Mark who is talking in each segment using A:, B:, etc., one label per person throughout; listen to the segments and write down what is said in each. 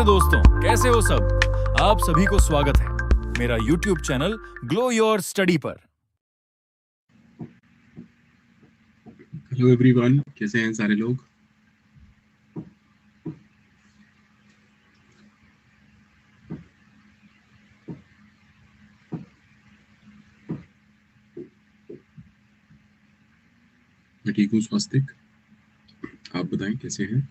A: नमस्ते दोस्तों, कैसे हो सब। आप सभी को स्वागत है मेरा YouTube channel glow your study पर।
B: हेलो एवरीवन, कैसे हैं सारे लोग। मैं ठीक हूँ स्वास्तिक, आप बताएं कैसे हैं।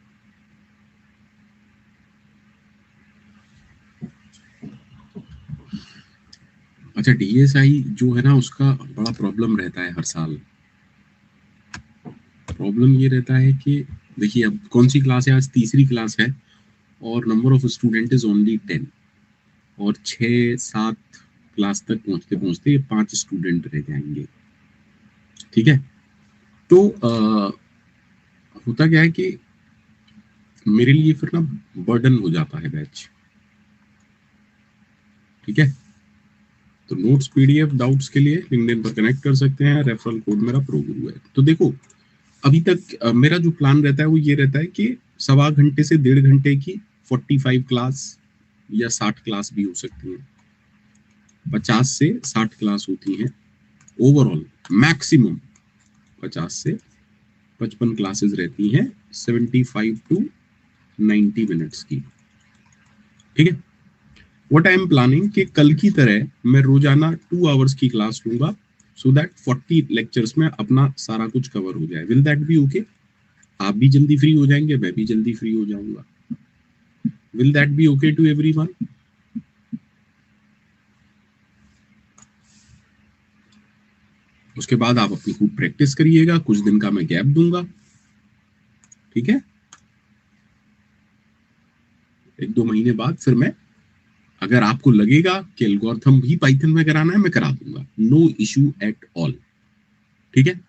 B: अच्छा, DSI जो है ना, उसका बड़ा प्रॉब्लम रहता है हर साल। प्रॉब्लम ये रहता है कि देखिए, अब कौन सी क्लास है, आज तीसरी क्लास है और number of student is only 10 और 6-7 क्लास तक पहुंचते पहुंचते 5 स्टूडेंट रह जाएंगे। ठीक है, तो होता क्या है कि मेरे लिए फिर ना बर्डन हो जाता है बैच। ठीक है, तो नोट्स PDF डाउट्स के लिए लिंक्डइन पर कनेक्ट कर सकते हैं। रेफरल कोड मेरा प्रोगुरु है। तो देखो, अभी तक मेरा जो प्लान रहता है वो ये रहता है कि 1.25 घंटे से 1.5 घंटे की 45 क्लास या 60 क्लास भी हो सकती हैं। 50 से 60 क्लास होती हैं ओवरऑल, मैक्सिमम 50 से 55 क्लासेस रहती हैं 75 टू 90 मिनट्स की। ठीक है, व्हाट आई एम प्लानिंग कि कल की तरह मैं रोजाना 2 आवर्स की क्लास लूंगा, सो दैट 40 लेक्चर्स में अपना सारा कुछ कवर हो जाए। Will that be okay? आप भी जल्दी फ्री हो जाएंगे, मैं भी जल्दी फ्री हो जाऊंगा। Will that be okay to everyone? उसके बाद आप अपनी खूब प्रैक्टिस करिएगा, कुछ दिन का मैं गैप दूंगा। ठीक है, 1-2 महीने बाद फिर मैं, अगर आपको लगेगा कि एल्गोरिथम भी पाइथन में कराना है, मैं करा दूंगा, नो इशू एट ऑल। ठीक है,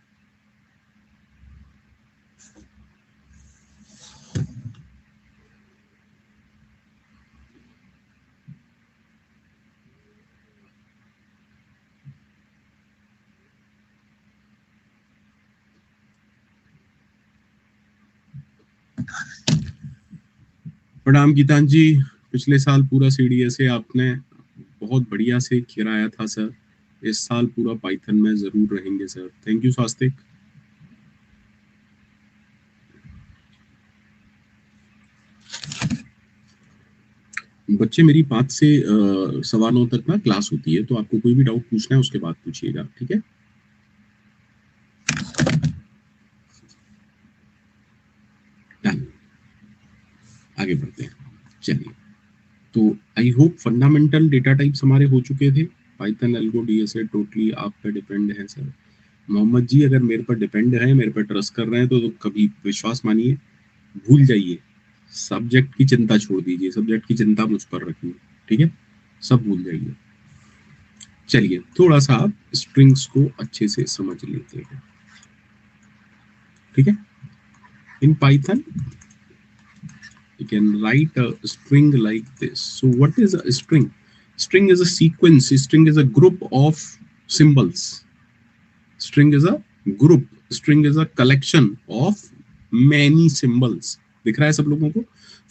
B: प्रणाम गीतान जी। पिछले साल पूरा CDS से आपने बहुत बढ़िया से कराया था सर। इस साल पूरा पाइथन में जरूर रहेंगे सर। थैंक यू स्वास्तिक। बच्चे, मेरी 5 से 9:15 तक ना क्लास होती है, तो आपको कोई भी डाउट पूछना है उसके बाद पूछिएगा। ठीक है, डन, आगे बढ़ते हैं। चलिए, तो I hope fundamental data types हमारे हो चुके थे। पाइथन, एल्गो, DSA टोटली आप पे डिपेंड है सर। मोहम्मद जी, अगर मेरे पर डिपेंड है, मेरे पर ट्रस्ट कर रहे हैं, तो कभी विश्वास मानिए, भूल जाइए। सब्जेक्ट की चिंता छोड़ दीजिए, सब्जेक्ट की चिंता मुझ पर रखिए। ठीक है, सब भूल जाइए। चलिए, थोड़ा सा आप स्ट्रिंग्स को अच्छे से समझ लेते हैं। ठीक है, in Python you can write a string like this. So what is a string? String is a sequence. String is a group of symbols. String is a group. String is a collection of many symbols. दिख रहा है सब लोगों को?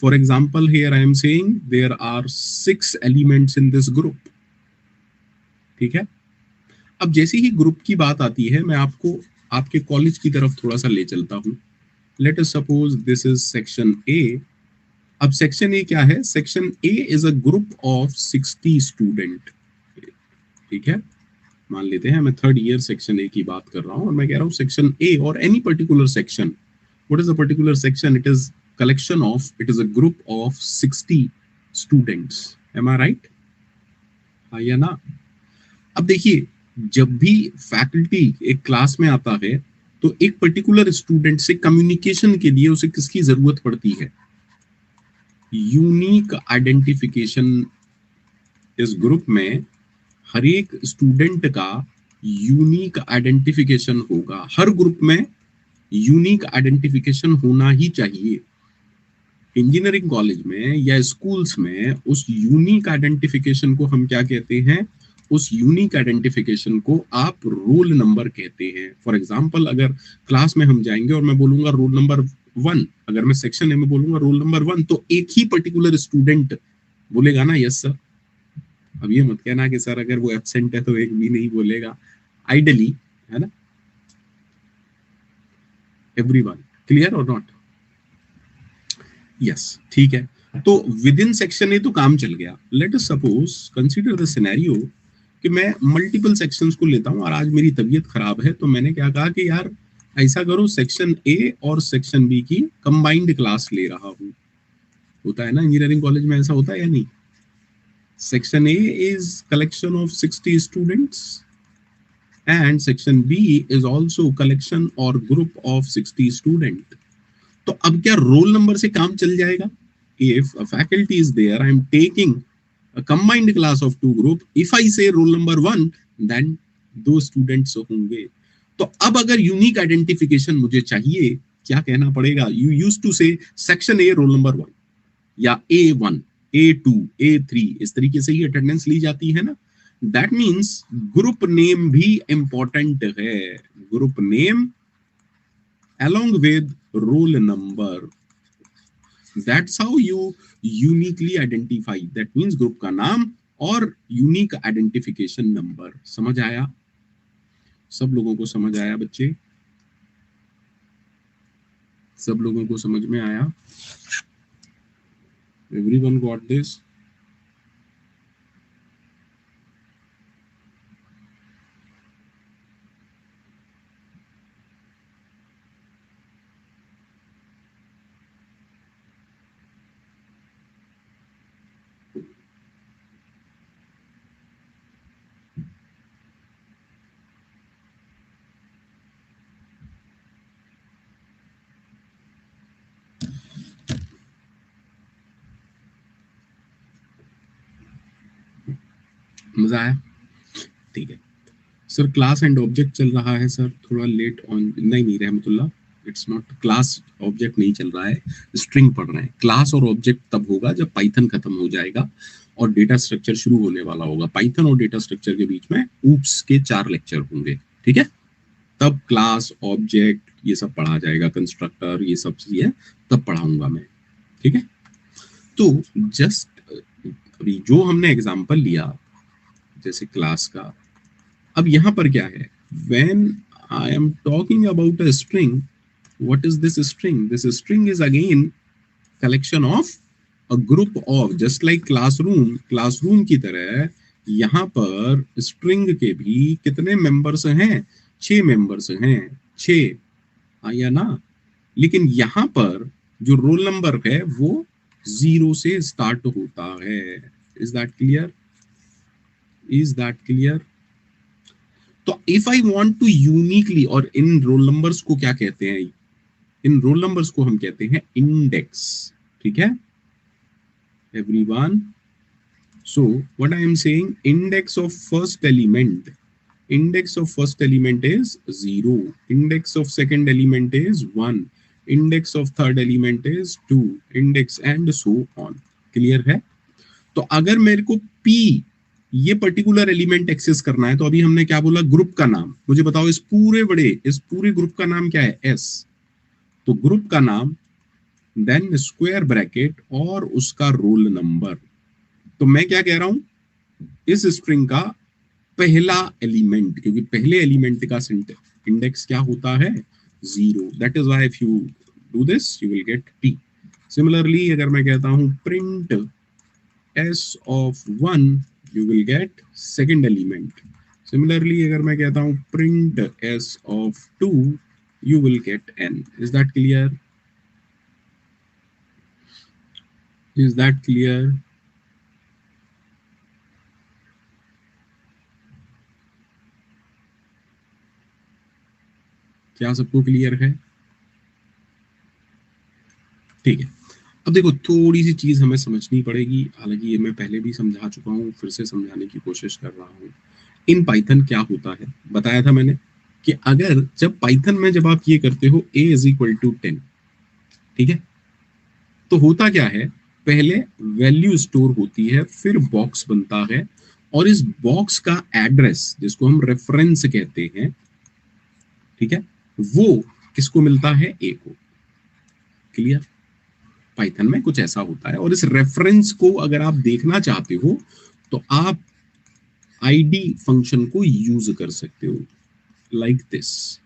B: For example, here I am saying there are 6 elements in this group. ठीक है, अब जैसे ही ग्रुप की बात आती है, मैं आपको आपके कॉलेज की तरफ थोड़ा सा ले चलता हूँ। Let us suppose this is section A. अब सेक्शन ए क्या है? Section A is a group of 60 student. ठीक है, मान लेते हैं मैं 3rd ईयर सेक्शन ए की बात कर रहा हूं और मैं कह रहा हूं सेक्शन ए और any particular section. What is a particular section? It is collection of, it is a group of 60 students. Am I right? हाँ या ना? अब देखिए, जब भी फैकल्टी एक क्लास में आता है तो एक पर्टिकुलर स्टूडेंट से कम्युनिकेशन के लिए उसे किसकी जरूरत पड़ती है? Unique identification. इस ग्रुप में हर एक स्टूडेंट का यूनिक आइडेंटिफिकेशन होगा। हर ग्रुप में यूनिक आइडेंटिफिकेशन होना ही चाहिए। इंजीनियरिंग कॉलेज में या स्कूल्स में उस यूनिक आइडेंटिफिकेशन को हम क्या कहते हैं? उस यूनिक आइडेंटिफिकेशन को आप रोल नंबर कहते हैं। फॉर एग्जाम्पल, अगर क्लास में हम जाएंगे और मैं बोलूंगा रोल नंबर 1, अगर मैं सेक्शन ए में बोलूंगा रोल नंबर 1 तो एक ही पर्टिकुलर स्टूडेंट बोलेगा ना यस सर। अब ये मत कहना कि सर अगर वो एब्सेंट है तो एक भी नहीं बोलेगा, आइडली, है ना, एवरीवन, क्लियर और नॉट? यस, ठीक है। तो विद इन सेक्शन ए तो काम चल गया। Late us suppose consider the scenario कि मैं मल्टीपल सेक्शंस को लेता हूं और आज मेरी तबीयत खराब है, तो मैंने क्या कहा कि यार ऐसा करो सेक्शन ए और सेक्शन बी की कंबाइंड क्लास ले रहा हूं। होता है ना इंजीनियरिंग कॉलेज में, ऐसा होता है या नहीं? Section A is collection of 60 students and section B is also collection or group of 60 student. तो अब क्या रोल नंबर से काम चल जाएगा? If a faculty is there, I am taking a combined class of two group. If I say roll number 1, then दो students होंगे। तो अब अगर यूनिक आइडेंटिफिकेशन मुझे चाहिए, क्या कहना पड़ेगा? You used to say section A roll number 1 या A1, A2, A3, इस तरीके से ही अटेंडेंस ली जाती है ना। That means ग्रुप नेम भी इंपॉर्टेंट है, group name along with roll number. That's how you uniquely identify. That means group का नाम और यूनिक आइडेंटिफिकेशन नंबर। समझ आया? सब लोगों को समझ आया बच्चे? सब लोगों को समझ में आया? Everyone got this? मजा आया? ठीक है सर। क्लास एंड ऑब्जेक्ट चल रहा है सर, थोड़ा लेट ऑन। नहीं रहमतुल्लाह, इट्स नॉट क्लास ऑब्जेक्ट, नहीं चल रहा है, स्ट्रिंग पढ़ रहे हैं। क्लास और ऑब्जेक्ट तब होगा जब पाइथन खत्म हो जाएगा और डेटा स्ट्रक्चर शुरू होने वाला होगा। पाइथन और डेटा स्ट्रक्चर के बीच में ऊप्स के 4 लेक्चर होंगे, ठीक है? तब क्लास ऑब्जेक्ट ये सब पढ़ा जाएगा, कंस्ट्रक्टर ये सब चीजें तब पढ़ाऊंगा मैं, ठीक है? तो जस्ट अभी जो हमने एग्जांपल लिया जैसे क्लास का, अब यहां पर क्या है? when I am talking about a string, what is this string? This string is again collection of a group of, just like classroom की तरह यहां पर string के भी कितने मेंबर्स हैं? 6 मेंबर्स हैं, 6 आया ना। लेकिन यहां पर जो रोल नंबर है वो 0 से स्टार्ट होता है। Is that clear? Is that clear? तो if I want to uniquely, और इन रोल नंबर्स को क्या कहते हैं? इन रोल नंबर्स को हम कहते हैं इंडेक्स, ठीक है everyone? So what I am saying, index of first element, index of first element is 0, index of second element is 1, index of third element is 2, index and so on. Clear है? तो अगर मेरे को P ये particular element access करना है, तो अभी हमने क्या बोला? ग्रुप का नाम। मुझे बताओ इस पूरे ग्रुप का नाम क्या है? S। तो ग्रुप का नाम, देन स्क्वायर ब्रैकेट और उसका रोल नंबर। तो मैं क्या कह रहा हूं? इस स्ट्रिंग का पहला एलिमेंट, क्योंकि पहले एलिमेंट का इंडेक्स क्या होता है? 0। That is why if you do this you will gate P। Similarly अगर मैं कहता हूं print S of 1, you will get second element. Similarly, अगर मैं कहता हूँ print S of 2, you will get N. Is that clear? Is that clear? क्या सबको क्लियर है? ठीक है। अब देखो थोड़ी सी चीज हमें समझनी पड़ेगी, हालांकि ये मैं पहले भी समझा चुका हूँ, फिर से समझाने की कोशिश कर रहा हूँ। इन पाइथन क्या होता है बताया था मैंने कि अगर जब पाइथन में जब आप ये करते हो a इज इक्वल टू 10, ठीक है, तो होता क्या है? पहले वैल्यू स्टोर होती है, फिर बॉक्स बनता है, और इस बॉक्स का एड्रेस जिसको हम रेफरेंस कहते हैं, ठीक है, वो किसको मिलता है? a को। क्लियर? पाइथन में कुछ ऐसा होता है, और इस रेफरेंस को अगर आप देखना चाहते हो तो आप आईडी फंक्शन को यूज कर सकते हो, like this.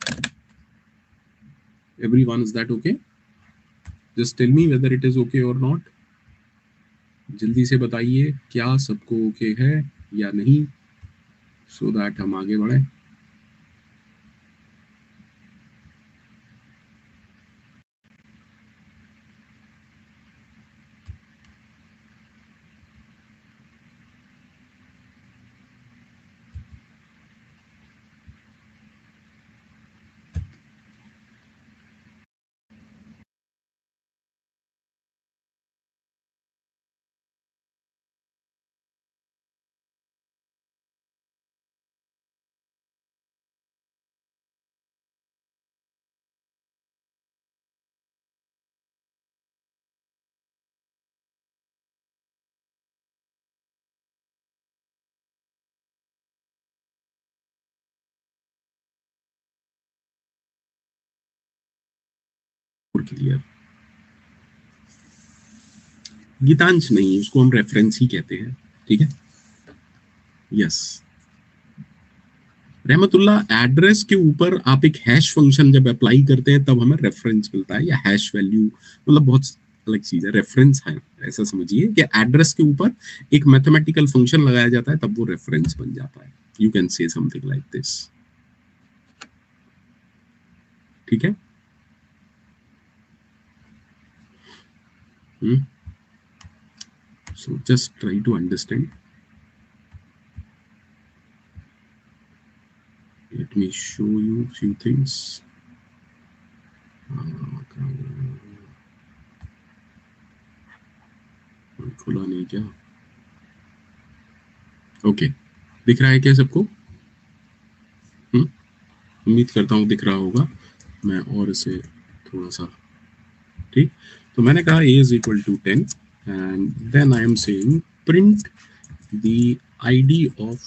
B: Everyone, is that okay? Just tell me whether it is okay और नॉट. जल्दी से बताइए क्या सबको ओके है या नहीं, सो दैट हम आगे बढ़े. क्लियर? गीतांश नहीं, उसको हम रेफरेंस ही कहते हैं. ठीक है, यस. रहमतुल्ला, एड्रेस के ऊपर आप एक हैश फंक्शन जब अप्लाई करते हैं तब हमें रेफरेंस मिलता है, या हैश वैल्यू, मतलब बहुत अलग चीज है. रेफरेंस है, ऐसा समझिए कि एड्रेस के ऊपर एक मैथमेटिकल फंक्शन लगाया जाता है तब वो रेफरेंस बन जाता है. You can say something like this. ठीक है. So just try to understand. Let me show you few things. खुला नहीं क्या? ओके, दिख रहा है क्या सबको? उम्मीद करता हूँ दिख रहा होगा. मैं और इसे थोड़ा सा, ठीक. तो मैंने कहा a is equal to 10 and then I am saying print the id of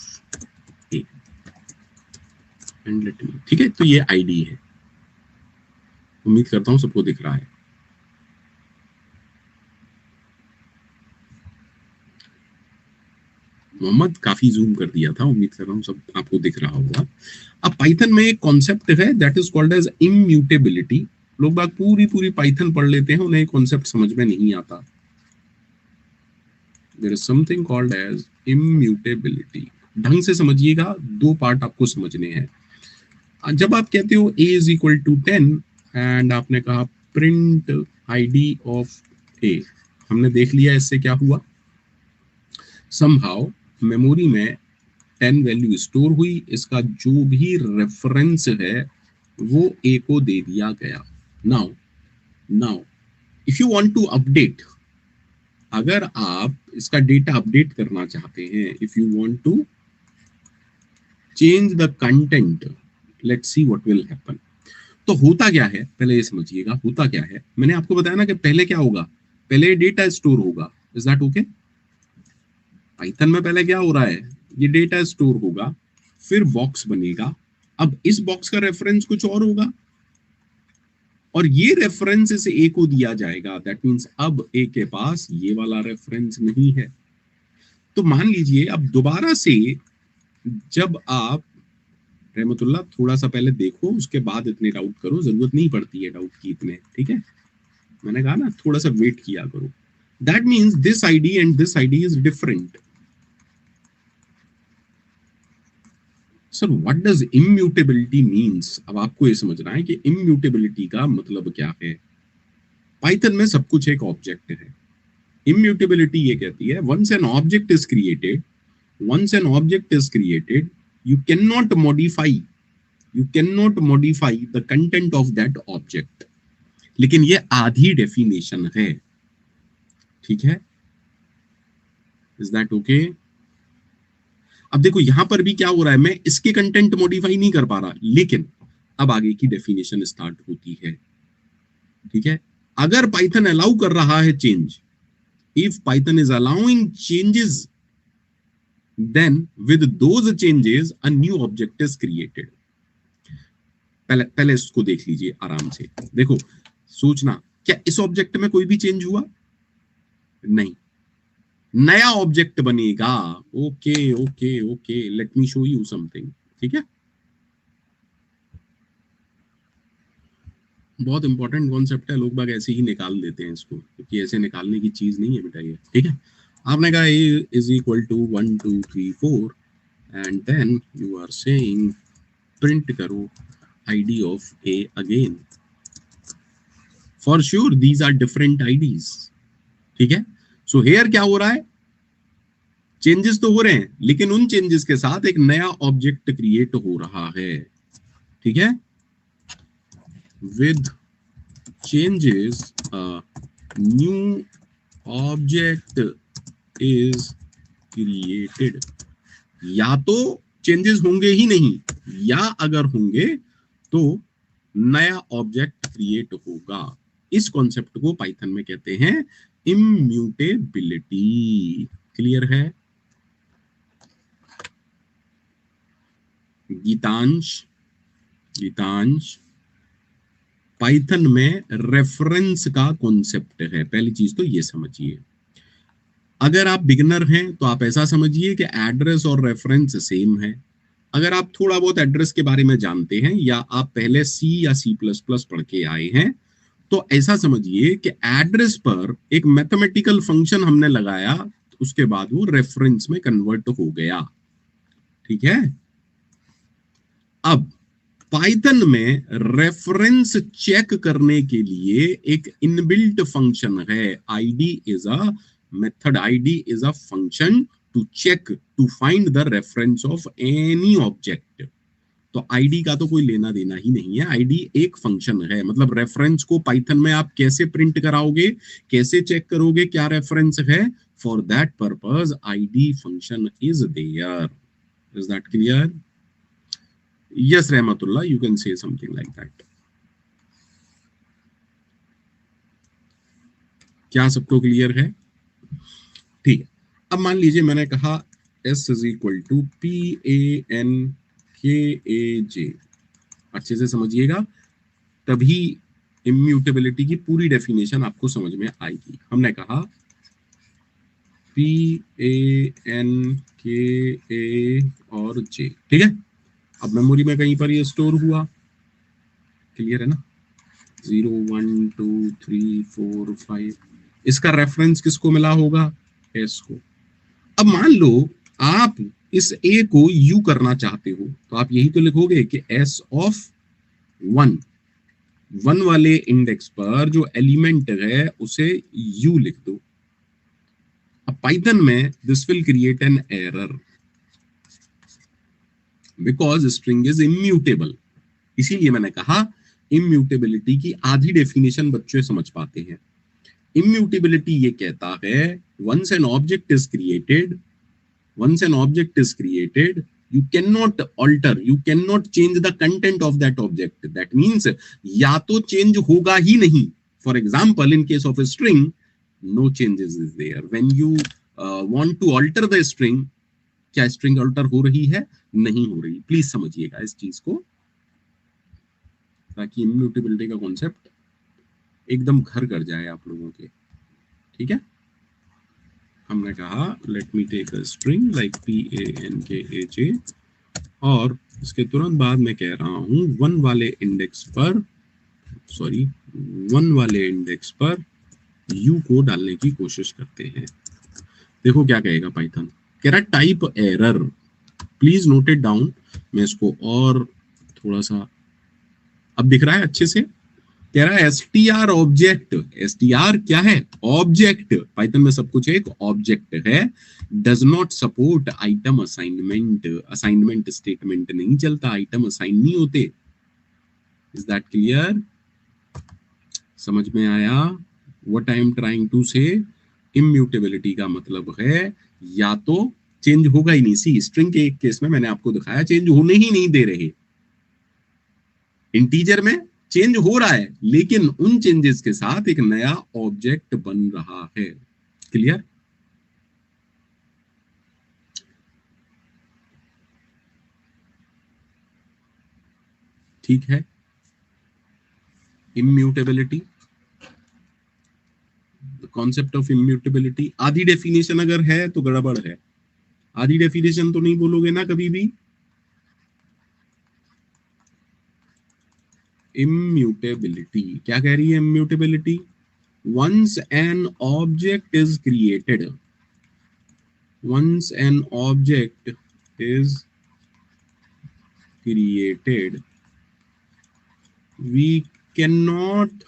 B: a and let me. ठीक है, तो ये id है. उम्मीद करता हूँ सबको दिख रहा है. मोहम्मद, काफी जूम कर दिया था, उम्मीद कर रहा हूँ सब आपको दिख रहा होगा. अब पाइथन में एक कॉन्सेप्ट है that is called as immutability. लोग बात पूरी पूरी पाइथन पढ़ लेते हैं, उन्हें कॉन्सेप्ट समझ में नहीं आता. There is something called as immutability. ढंग से समझिएगा, दो पार्ट आपको समझने हैं. जब आप कहते हो a is equal to 10 and आपने कहा प्रिंट id ऑफ a, हमने देख लिया इससे क्या हुआ. समहाउ मेमोरी में 10 वैल्यू स्टोर हुई, इसका जो भी रेफरेंस है वो a को दे दिया गया. Now if you want to update, अगर आप इसका डेटा अपडेट करना चाहते हैं, if you want to change the content, let's see what will happen. तो होता क्या है, पहले ये समझिएगा होता क्या है. मैंने आपको बताया ना कि पहले क्या होगा, पहले डेटा स्टोर होगा. Is that okay? पाइथन में पहले क्या हो रहा है, ये डेटा स्टोर होगा, फिर बॉक्स बनेगा. अब इस बॉक्स का रेफरेंस कुछ और होगा और ये रेफरेंस इसे ए को दिया जाएगा. दैट मींस अब ए के पास ये वाला रेफरेंस नहीं है. तो मान लीजिए अब दोबारा से जब आप, रहमतुल्लाह थोड़ा सा पहले देखो उसके बाद इतने डाउट करो, जरूरत नहीं पड़ती है डाउट की इतने. ठीक है, मैंने कहा ना थोड़ा सा वेट किया करो. That means this ID and this ID is different. Sir what does immutability means? अब आपको ये समझना है कि इम्यूटेबिलिटी का मतलब क्या है. पाइथन में सब कुछ एक ऑब्जेक्ट है. इम्यूटेबिलिटी ये कहती है once an object is created, once an object is created, you cannot modify the content of that object. लेकिन ये आधी डेफिनेशन है. ठीक है, इज दैट ओके? अब देखो यहां पर भी क्या हो रहा है, मैं इसके कंटेंट मॉडिफाई नहीं कर पा रहा, लेकिन अब आगे की डेफिनेशन स्टार्ट होती है. ठीक है, अगर पाइथन अलाउ कर रहा है change, if Python is allowing changes, then with those changes a new object is created. पहले इसको देख लीजिए आराम से. देखो सोचना क्या इस ऑब्जेक्ट में कोई भी चेंज हुआ? नहीं, नया ऑब्जेक्ट बनेगा। Okay okay okay, late me show you something. ठीक है, बहुत इंपॉर्टेंट कॉन्सेप्ट है, लोग बाग ऐसे ही निकाल देते हैं इसको, क्योंकि ऐसे निकालने की चीज नहीं है बेटा ये। ठीक है, आपने कहा A is equal to 1 2 3 4 and then you are saying print करो ID of A again. For sure these are different IDs. ठीक है, सो हेयर क्या हो रहा है, चेंजेस तो हो रहे हैं, लेकिन उन चेंजेस के साथ एक नया ऑब्जेक्ट क्रिएट हो रहा है। ठीक है, with changes a new object is created। या तो चेंजेस होंगे ही नहीं, या अगर होंगे तो नया ऑब्जेक्ट क्रिएट होगा। इस कॉन्सेप्ट को पाइथन में कहते हैं इम्यूटेबिलिटी। क्लियर है? गीतांश, गीतांश, पाइथन में रेफरेंस का कॉन्सेप्ट है, पहली चीज तो ये समझिए। अगर आप बिगिनर हैं तो आप ऐसा समझिए कि एड्रेस और रेफरेंस सेम है। अगर आप थोड़ा बहुत एड्रेस के बारे में जानते हैं, या आप पहले सी या सी प्लस प्लस पढ़ के आए हैं, तो ऐसा समझिए कि एड्रेस पर एक मैथमेटिकल फंक्शन हमने लगाया, उसके बाद वो रेफरेंस में कन्वर्ट हो गया। ठीक है, अब पाइथन में रेफरेंस चेक करने के लिए एक इनबिल्ट फंक्शन है, ID is a method, ID is a function to check, to find the reference of any object. तो आईडी का तो कोई लेना देना ही नहीं है, आईडी एक फंक्शन है। मतलब रेफरेंस को पाइथन में आप कैसे प्रिंट कराओगे, कैसे चेक करोगे क्या रेफरेंस है, for that purpose ID function is there. Is that clear? Yes, Rahmatullah, you can say something like that. क्या सबको क्लियर है? ठीक है, अब मान लीजिए मैंने कहा S is equal to PANKAJ। अच्छे से समझिएगा, तभी इम्यूटेबिलिटी की पूरी डेफिनेशन आपको समझ में आएगी। हमने कहा PANKA और J। ठीक है, अब मेमोरी में कहीं पर ये स्टोर हुआ। क्लियर है ना? 0 1 2 3 4 5, इसका रेफरेंस किसको मिला होगा? एस को। अब मान लो आप इस ए को यू करना चाहते हो, तो आप यही तो लिखोगे कि एस ऑफ 1, 1 वाले इंडेक्स पर जो एलिमेंट है उसे यू लिख दो। अब पाइथन में this will create an error, because string is immutable. इसीलिए मैंने कहा इम्यूटेबिलिटी की आधी डेफिनेशन बच्चे समझ पाते हैं। इम्यूटेबिलिटी ये कहता है once an object is created, once an object is created, you cannot alter, you cannot change the content of that object। that means या तो चेंज होगा ही नहीं। for example, in case of a string, no changes is there। when you want to alter the string, क्या string alter हो रही है? नहीं हो रही। प्लीज समझिएगा इस चीज को, ताकि इम्यूटेबिलिटी का कॉन्सेप्ट एकदम घर कर जाए आप लोगों के। ठीक है, हमने कहा let me take a string like PANKAJ, और इसके तुरंत बाद मैं कह रहा हूं 1 वाले इंडेक्स पर, सॉरी 1 वाले इंडेक्स पर यू को डालने की कोशिश करते हैं। देखो क्या कहेगा पाइथन, कह रहा type error. Please note it down. मैं इसको और थोड़ा सा, अब दिख रहा है अच्छे से? कह रहा है एसटीआर ऑब्जेक्ट। एसटीआर क्या है? ऑब्जेक्ट। पाइथन में सब कुछ एक ऑब्जेक्ट है। Does not support item assignment. Assignment statement नहीं चलता, आइटम असाइन नहीं होते। Is that clear? समझ में आया what I am trying to say? Immutability का मतलब है या तो चेंज होगा ही नहीं। सी स्ट्रिंग के एक केस में मैंने आपको दिखाया चेंज होने ही नहीं दे रहे। इंटीजर में चेंज हो रहा है, लेकिन उन चेंजेस के साथ एक नया ऑब्जेक्ट बन रहा है। क्लियर? ठीक है, इम्यूटेबिलिटी। Concept of immutability. आधी डेफिनेशन अगर है तो गड़बड़ है, आधी डेफिनेशन तो नहीं बोलोगे ना कभी भी। इम्यूटेबिलिटी क्या कह रही है? Immutability, once an object is created, once an object is created, we cannot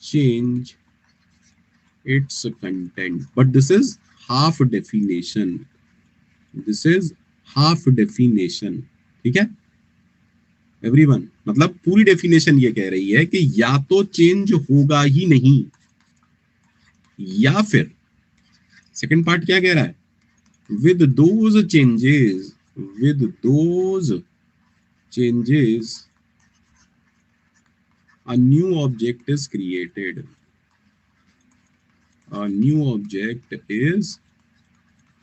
B: change its content. But this is half definition, this is half definition, ठीक है एवरीवन। मतलब पूरी डेफिनेशन ये कह रही है कि या तो चेंज होगा ही नहीं, या फिर सेकंड पार्ट क्या कह रहा है? with those changes, with those changes a new object is created, a new object is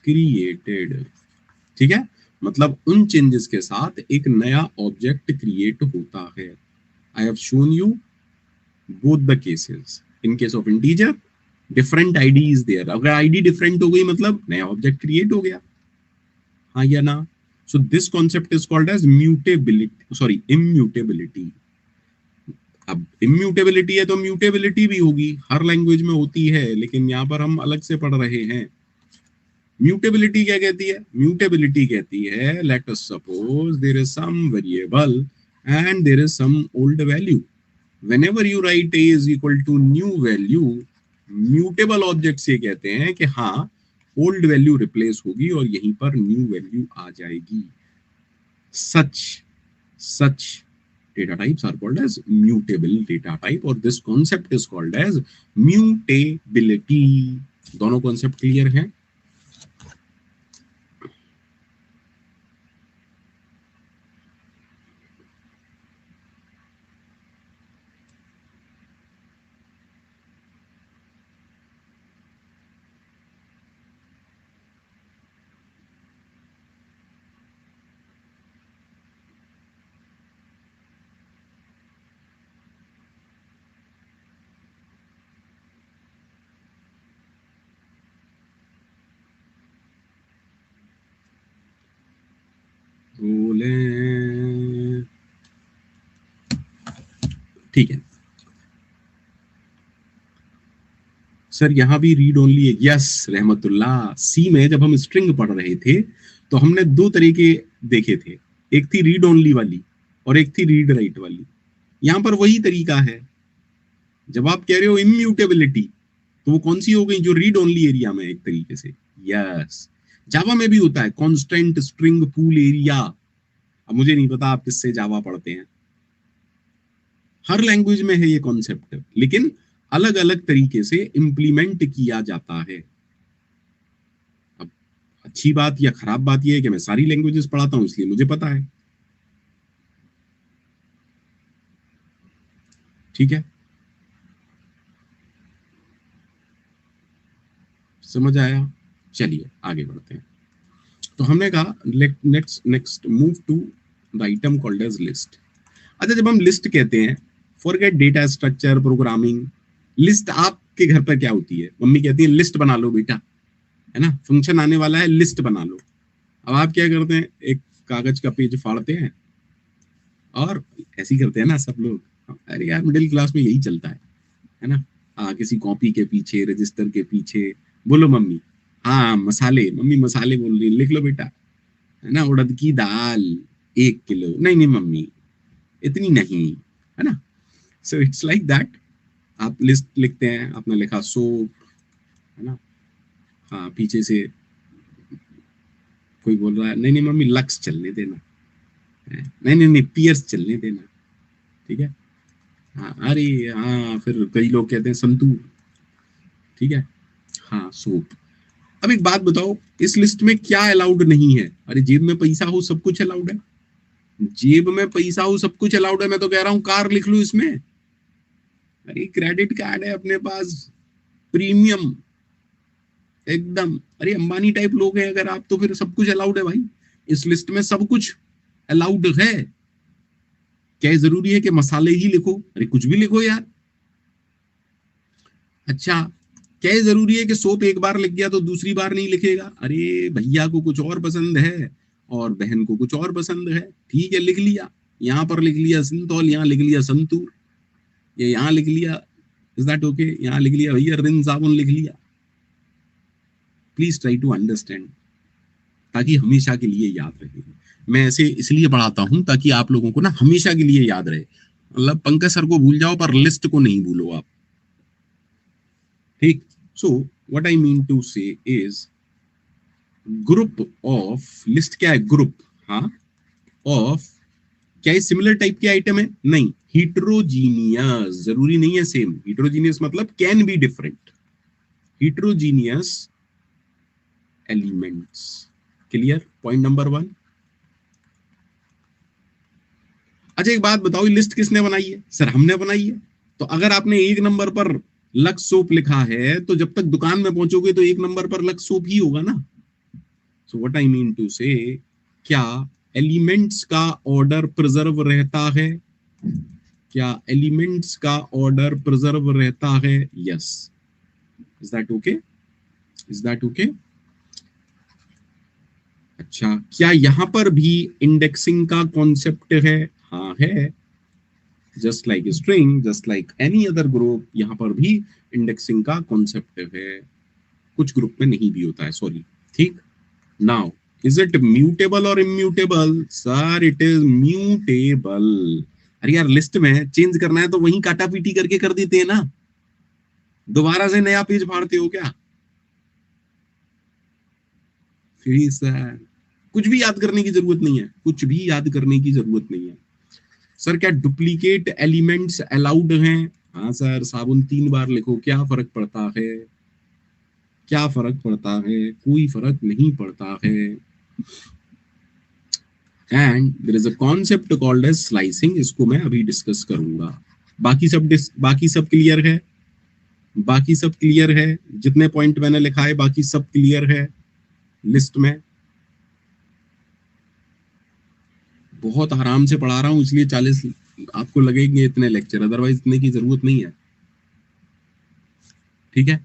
B: created, ठीक है। मतलब उन चेंजेस के साथ एक नया ऑब्जेक्ट क्रिएट होता है। I have shown you both the cases. In case of integer different ID is there, अगर आईडी डिफरेंट हो गई मतलब नया ऑब्जेक्ट क्रिएट हो गया, हाँ या ना। So this concept is called as mutability, sorry immutability. अब इम्यूटेबिलिटी है तो म्यूटेबिलिटी भी होगी, हर लैंग्वेज में होती है, लेकिन यहाँ पर हम अलग से पढ़ रहे हैं। म्यूटेबिलिटी क्या कहती है? म्यूटेबिलिटी कहती है let us suppose there is some variable and there is some old value, whenever you write a is equal to new value, mutable object से कहते हैं कि हाँ ओल्ड वैल्यू रिप्लेस होगी और यहीं पर न्यू वैल्यू आ जाएगी। such data types are called as mutable data type और this concept is called as mutability। दोनों कॉन्सेप्ट क्लियर हैं? बोले ठीक है सर, यहां भी रीड ओनली है। यस रहमतुल्लाह, सी में जब हम स्ट्रिंग पढ़ रहे थे तो हमने दो तरीके देखे थे, एक थी रीड ओनली वाली और एक थी रीड राइट वाली। यहां पर वही तरीका है। जब आप कह रहे हो इम्यूटेबिलिटी तो वो कौन सी हो गई? जो रीड ओनली एरिया में एक तरीके से। यस, जावा में भी होता है कांस्टेंट स्ट्रिंग पूल एरिया। अब मुझे नहीं पता आप किससे जावा पढ़ते हैं, हर लैंग्वेज में है ये कॉन्सेप्ट, लेकिन अलग अलग तरीके से इंप्लीमेंट किया जाता है। अब अच्छी बात या खराब बात यह है कि मैं सारी लैंग्वेजेस पढ़ाता हूं, इसलिए मुझे पता है, ठीक है, समझ आया? चलिए आगे बढ़ते हैं। तो हमने कहा next move to the item called as list. अच्छा, जब हम लिस्ट कहते हैं, forget data structure programming, list आपके घर पर क्या होती है? मम्मी कहती है लिस्ट बना लो बेटा, है ना, फंक्शन आने वाला है, लिस्ट बना लो। अब आप क्या करते हैं? एक कागज का पेज फाड़ते हैं और ऐसे ही करते हैं ना सब लोग। अरे यार मिडिल क्लास में यही चलता है ना। किसी कॉपी के पीछे, रजिस्टर के पीछे, बोलो मम्मी, हाँ मसाले, मम्मी मसाले बोल रही, लिख लो बेटा, है ना, उड़द की दाल 1 किलो, नहीं नहीं मम्मी इतनी नहीं, है ना। So it's like that. आप लिस्ट लिखते हैं, आपने लिखा सोप, है ना, हाँ पीछे से कोई बोल रहा है नहीं नहीं मम्मी लक्स चलने देना, नहीं नहीं नहीं पियर्स चलने देना, ठीक है, हाँ अरे हाँ, फिर कई लोग कहते हैं संतूर, ठीक है, हाँ सोप। अब एक बात बताओ, इस लिस्ट में क्या अलाउड नहीं है? अरे जेब में पैसा हो सब कुछ अलाउड है, जेब में पैसा हो सब कुछ अलाउड है। मैं तो कह रहा हूं कार लिख लो इसमें। अरे क्रेडिट कार्ड है अपने पास, प्रीमियम एकदम, अरे अंबानी टाइप लोग हैं अगर आप, तो फिर सब कुछ अलाउड है भाई। इस लिस्ट में सब कुछ अलाउड है। क्या जरूरी है कि मसाले ही लिखो? अरे कुछ भी लिखो यार। अच्छा, क्या ये जरूरी है कि सोप एक बार लिख गया तो दूसरी बार नहीं लिखेगा? अरे भैया को कुछ और पसंद है और बहन को कुछ और पसंद है, ठीक है, लिख लिया। यहाँ पर लिख लिया सिंथॉल, यहाँ लिख लिया संतूर, ये यहाँ लिख लिया, इज दैट ओके? यहाँ लिख लिया भैया रिन साबुन लिख लिया। प्लीज ट्राई टू अंडरस्टैंड, ताकि हमेशा के लिए याद रहे। मैं ऐसे इसलिए पढ़ाता हूं ताकि आप लोगों को ना हमेशा के लिए याद रहे। मतलब पंकज सर को भूल जाओ पर लिस्ट को नहीं भूलो आप, ठीक? So what I mean to say is group of, list क्या है? ग्रुप, हाँ, ऑफ, क्या ये सिमिलर टाइप के आइटम है? नहीं, हिट्रोजीनियस, जरूरी नहीं है सेम। हिट्रोजीनियस मतलब can be different, heterogeneous elements. Clear? Point number 1। अच्छा एक बात बताओ, लिस्ट किसने बनाई है? सर हमने बनाई है। तो अगर आपने 1 नंबर पर लक्स सोप लिखा है तो जब तक दुकान में पहुंचोगे तो 1 नंबर पर लक्स सोप ही होगा ना। So what I mean to say, क्या एलिमेंट्स का ऑर्डर प्रिजर्व रहता है? क्या एलिमेंट्स का ऑर्डर प्रिजर्व रहता है? Yes. Is that okay? Is that okay? अच्छा, क्या यहां पर भी इंडेक्सिंग का कॉन्सेप्ट है? हाँ है। Just like string, just like any other group, यहां पर भी इंडेक्सिंग का कॉन्सेप्ट है। कुछ ग्रुप में नहीं भी होता है, सॉरी, ठीक। नाउ इज इट म्यूटेबल और immutable? Sir it is mutable. अरे यार, लिस्ट में चेंज करना है तो वहीं काटा पीटी करके कर देते हैं ना, दोबारा से नया पेज फाड़ते हो क्या? फिर सर कुछ भी याद करने की जरूरत नहीं है, कुछ भी याद करने की जरूरत नहीं है। सर क्या डुप्लीकेट एलिमेंट्स अलाउड हैं? हाँ सर, साबुन 3 बार लिखो, क्या फर्क पड़ता है? क्या फर्क पड़ता है? कोई फर्क नहीं पड़ता है। And there is a concept called as slicing, इसको मैं अभी डिस्कस करूंगा। बाकी सब क्लियर है? बाकी सब क्लियर है? जितने पॉइंट मैंने लिखा है बाकी सब क्लियर है लिस्ट में? बहुत आराम से पढ़ा रहा हूँ इसलिए 40 आपको लगेंगे इतने लेक्चर, अदरवाइज इतने की जरूरत नहीं है, ठीक है?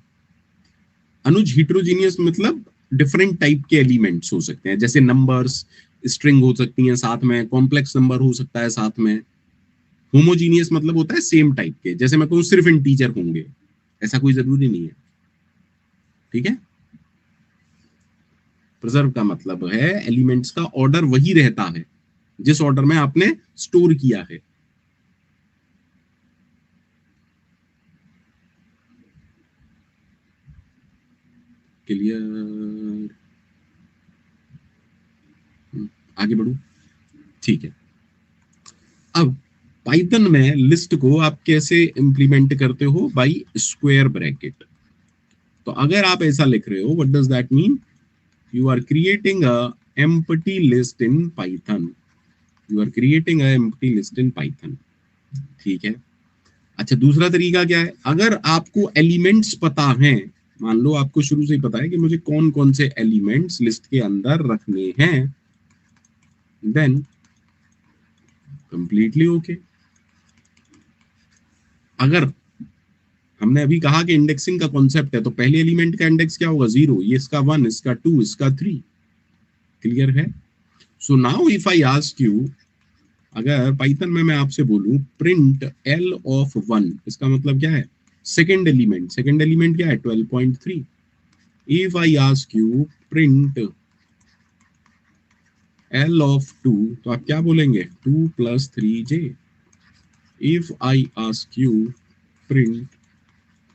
B: अनुज, हिट्रोजीनियस मतलब डिफरेंट टाइप के एलिमेंट्स हो सकते हैं, जैसे नंबर्स, स्ट्रिंग हो सकती हैं साथ में, कॉम्प्लेक्स नंबर हो सकता है साथ में। होमोजीनियस मतलब होता है सेम टाइप के, जैसे मैं कहूँ सिर्फ इंटीजर होंगे, ऐसा कोई जरूरी नहीं है, ठीक है? प्रिजर्व का मतलब है एलिमेंट्स का ऑर्डर वही रहता है जिस ऑर्डर में आपने स्टोर किया है। क्लियर? आगे बढ़ू, ठीक है। अब पाइथन में लिस्ट को आप कैसे इंप्लीमेंट करते हो? By square bracket. तो अगर आप ऐसा लिख रहे हो, what does that mean? You are creating a empty list in Python, you are creating a empty list in Python, ठीक है? अच्छा, दूसरा तरीका क्या है? अगर आपको एलिमेंट्स पता हैं, मान लो आपको शुरू से ही पता है कि मुझे कौन कौन से एलिमेंट्स लिस्ट के अंदर रखने हैं, देन कंप्लीटली ओके। अगर हमने अभी कहा कि इंडेक्सिंग का कॉन्सेप्ट है, तो पहले एलिमेंट का इंडेक्स क्या होगा? 0, ये इसका 1, इसका 2, इसका 3। क्लियर है? So now if I ask you, अगर पाइथन में मैं आपसे बोलूं प्रिंट एल ऑफ 1, इसका मतलब क्या है? सेकेंड एलिमेंट क्या है? 12.3। If I ask you print L of 2, तो आप क्या बोलेंगे? 2 + 3j। If I ask you print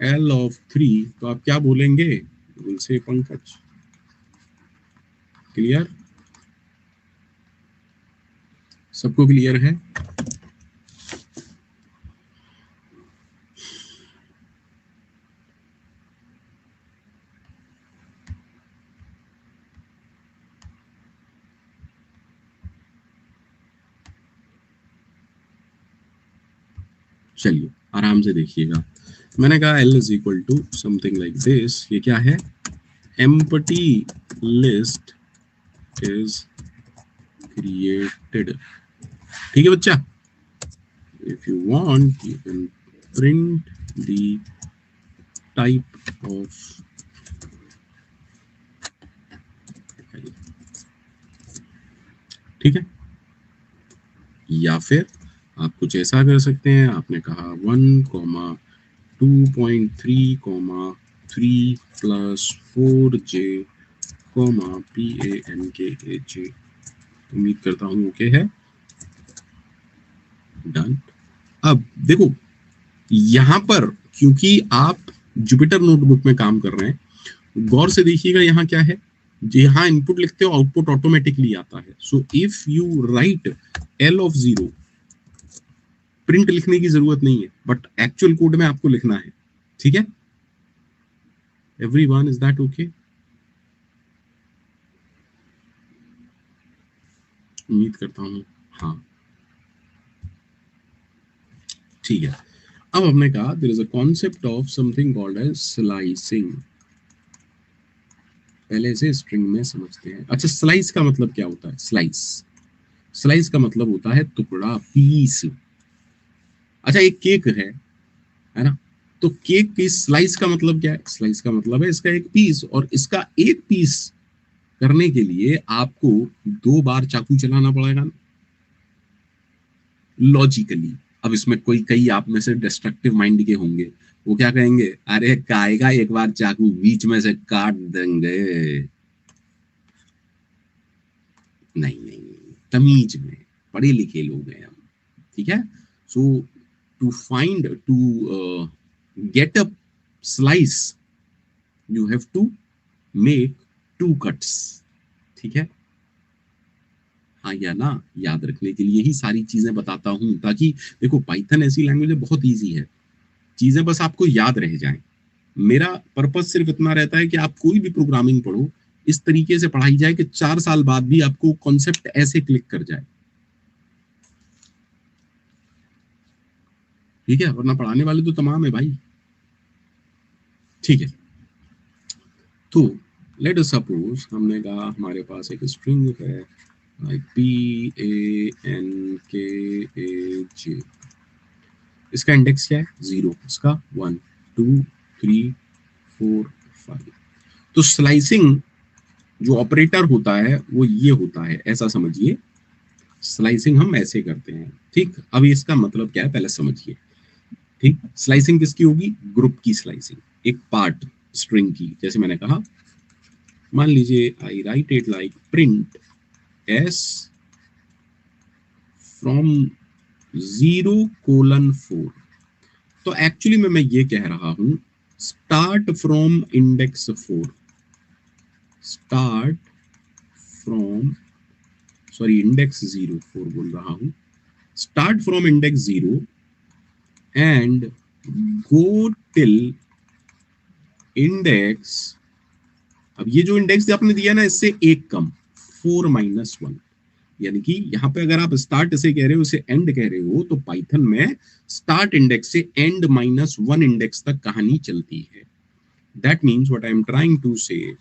B: L of 3, तो आप क्या बोलेंगे? Will say Pankaj. क्लियर? सबको क्लियर है? चलिए आराम से देखिएगा। मैंने कहा L is equal to something like this. ये क्या है? Empty list is created. ठीक है बच्चा? If you want you can print the type of ठीक है, या फिर आप कुछ ऐसा कर सकते हैं, आपने कहा 1,2.3, 3+4j, PANKAJ। उम्मीद करता हूं ओके है, डन। अब देखो यहां पर क्योंकि आप जुपिटर नोटबुक में काम कर रहे हैं, गौर से देखिएगा यहाँ क्या है, जहां इनपुट लिखते हो आउटपुट ऑटोमेटिकली आता है। So if you right L of 0, print लिखने की जरूरत नहीं है, बट एक्चुअल कोड में आपको लिखना है, ठीक है। Everyone, is that okay? उम्मीद करता हूं हाँ, ठीक है। अब हमने कहा there is a concept of something called as slicing. पहले से स्ट्रिंग में समझते हैं। अच्छा, स्लाइस का मतलब क्या होता है? स्लाइस का मतलब होता है टुकड़ा, पीस। अच्छा, एक केक है ना, तो केक की स्लाइस का मतलब क्या है? स्लाइस का मतलब है इसका एक पीस, और इसका एक पीस करने के लिए आपको 2 बार चाकू चलाना पड़ेगा ना, लॉजिकली। अब इसमें कोई कई आप में से डिस्ट्रक्टिव माइंड के होंगे, वो क्या कहेंगे, अरे काएगा एक बार चाकू बीच में से काट देंगे। नहीं नहीं, तमीज में, पढ़े लिखे लोग हैं हम, ठीक है। So to find, to get a slice, you have to make 2 cuts, ठीक है। हाँ या ना, याद रखने के लिए ही सारी चीजें बताता हूं, ताकि देखो पाइथन ऐसी लैंग्वेज है, बहुत इजी है, चीजें बस आपको याद रह जाएं। मेरा पर्पस सिर्फ इतना रहता है कि आप कोई भी प्रोग्रामिंग पढ़ो, इस तरीके से पढ़ाई जाए कि 4 साल बाद भी आपको कॉन्सेप्ट ऐसे क्लिक कर जाए, ठीक है। वरना पढ़ाने वाले तो तमाम है भाई, ठीक है। तो लेट अस सपोज हमने कहा हमारे पास एक स्ट्रिंग है लाइक PANKAJ, इसका इंडेक्स क्या है? 0, इसका 1, 2, 3, 4, 5। तो स्लाइसिंग जो ऑपरेटर होता है वो ये होता है, ऐसा समझिए। स्लाइसिंग हम ऐसे करते हैं, ठीक। अब इसका मतलब क्या है पहले समझिए, ठीक। स्लाइसिंग किसकी होगी? ग्रुप की स्लाइसिंग, एक पार्ट स्ट्रिंग की। जैसे मैंने कहा, मान लीजिए I write it like print S from 0:4, तो एक्चुअली में मैं ये कह रहा हूं start from index 4, start from, sorry index 0, 4 बोल रहा हूं, start from index 0 and go till index, अब ये जो इंडेक्स आपने दिया ना, इससे एक कम, 4-1, यानी कि यहाँ पे अगर आप स्टार्ट से कह रहे हो, इसे एंड कह रहे हो, तो पाइथन में स्टार्ट इंडेक्स से एंड -1 इंडेक्स तक कहानी चलती है। That means what I am trying to say,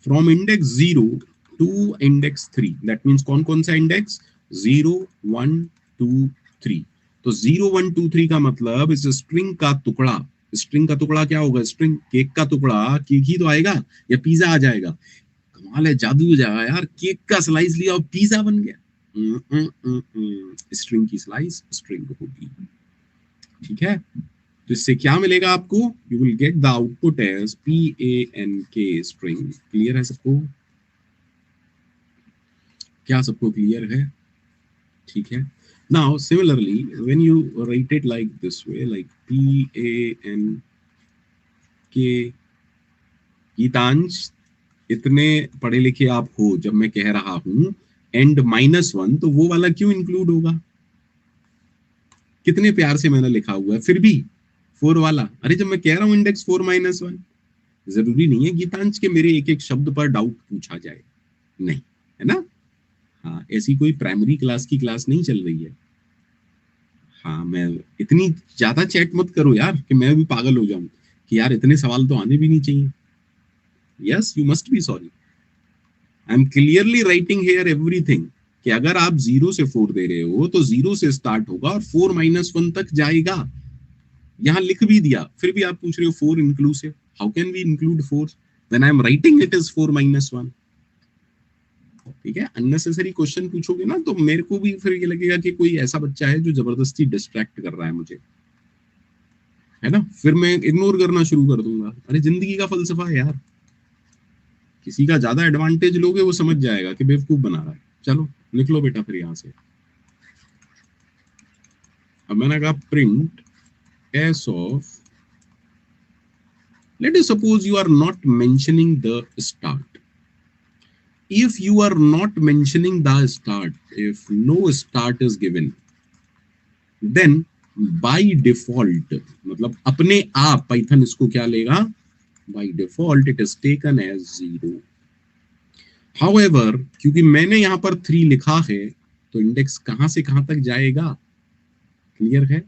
B: from index 0 to index 3, that means कौन कौन सा इंडेक्स? 0, 1, 2, 3। तो 0, 1, 2, 3 का मतलब इस स्ट्रिंग का टुकड़ा, स्ट्रिंग का टुकड़ा क्या होगा? स्ट्रिंग केक का टुकड़ा, केक ही तो आएगा या पिज्जा आ जाएगा? कमाल है, जादू हो जाएगा यार, केक का स्लाइस लिया और पिज्जा बन गया। स्ट्रिंग की स्लाइस स्ट्रिंग होगी, ठीक है। तो इससे क्या मिलेगा आपको? You will get the output as PANK string. Clear है सबको? क्या सबको क्लियर है? ठीक है। Now similarly when you write it like this way, like PANK, Geetansh इतने पढ़े लिखे आप हो, जब मैं कह रहा हूं एंड -1, तो वो वाला क्यों इंक्लूड होगा? कितने प्यार से मैंने लिखा हुआ है, फिर भी 4 वाला। अरे जब मैं कह रहा हूं इंडेक्स 4-1, जरूरी नहीं है गीतांश के मेरे एक एक शब्द पर डाउट पूछा जाए, नहीं, है ना। हाँ, ऐसी कोई प्राइमरी क्लास की क्लास नहीं चल रही है। हाँ, मैं इतनी ज्यादा चैट मत करो यार कि मैं भी पागल हो जाऊं कि यार इतने सवाल तो आने भी नहीं चाहिए। Yes, you must be sorry, I am clearly writing here everything, कि अगर आप 0 से 4 दे रहे हो तो 0 से स्टार्ट होगा और 4-1 तक जाएगा। यहाँ लिख भी दिया, फिर भी आप पूछ रहे हो 4 inclusive, how can we include 4 when I am writing it is 4 - 1। ठीक है, अननेसेसरी क्वेश्चन पूछोगे ना तो मेरे को भी फिर ये लगेगा कि कोई ऐसा बच्चा है जो जबरदस्ती डिस्ट्रैक्ट कर रहा है मुझे, है ना, फिर मैं इग्नोर करना शुरू कर दूंगा। अरे जिंदगी का फलसफा है यार, किसी का ज्यादा एडवांटेज लोगे वो समझ जाएगा कि बेवकूफ बना रहा है। चलो निकलो बेटा फिर यहाँ से। अब मैंने कहा print S of, let us suppose you are not mentioning the start. If you are not mentioning the start, if no start is given, then by default, मतलब अपने आप पाइथन इसको क्या लेगा, by default it is taken as 0. However, क्योंकि मैंने यहाँ पर 3 लिखा है तो इंडेक्स कहां से कहां तक जाएगा, क्लियर है।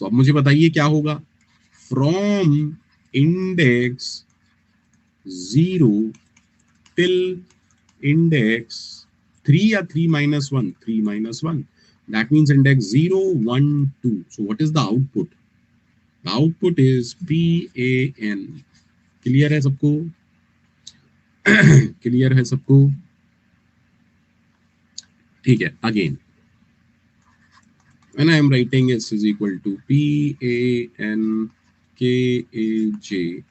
B: तो अब मुझे बताइए क्या होगा, फ्रॉम इंडेक्स 0 till index 3 या 3 - 1, 3 - 1, that means index 0 1 2. So what is the output? The output is PAN. Clear है सबको? क्लियर है सबको? ठीक है, again when I am writing s is equal to PAN KAJ,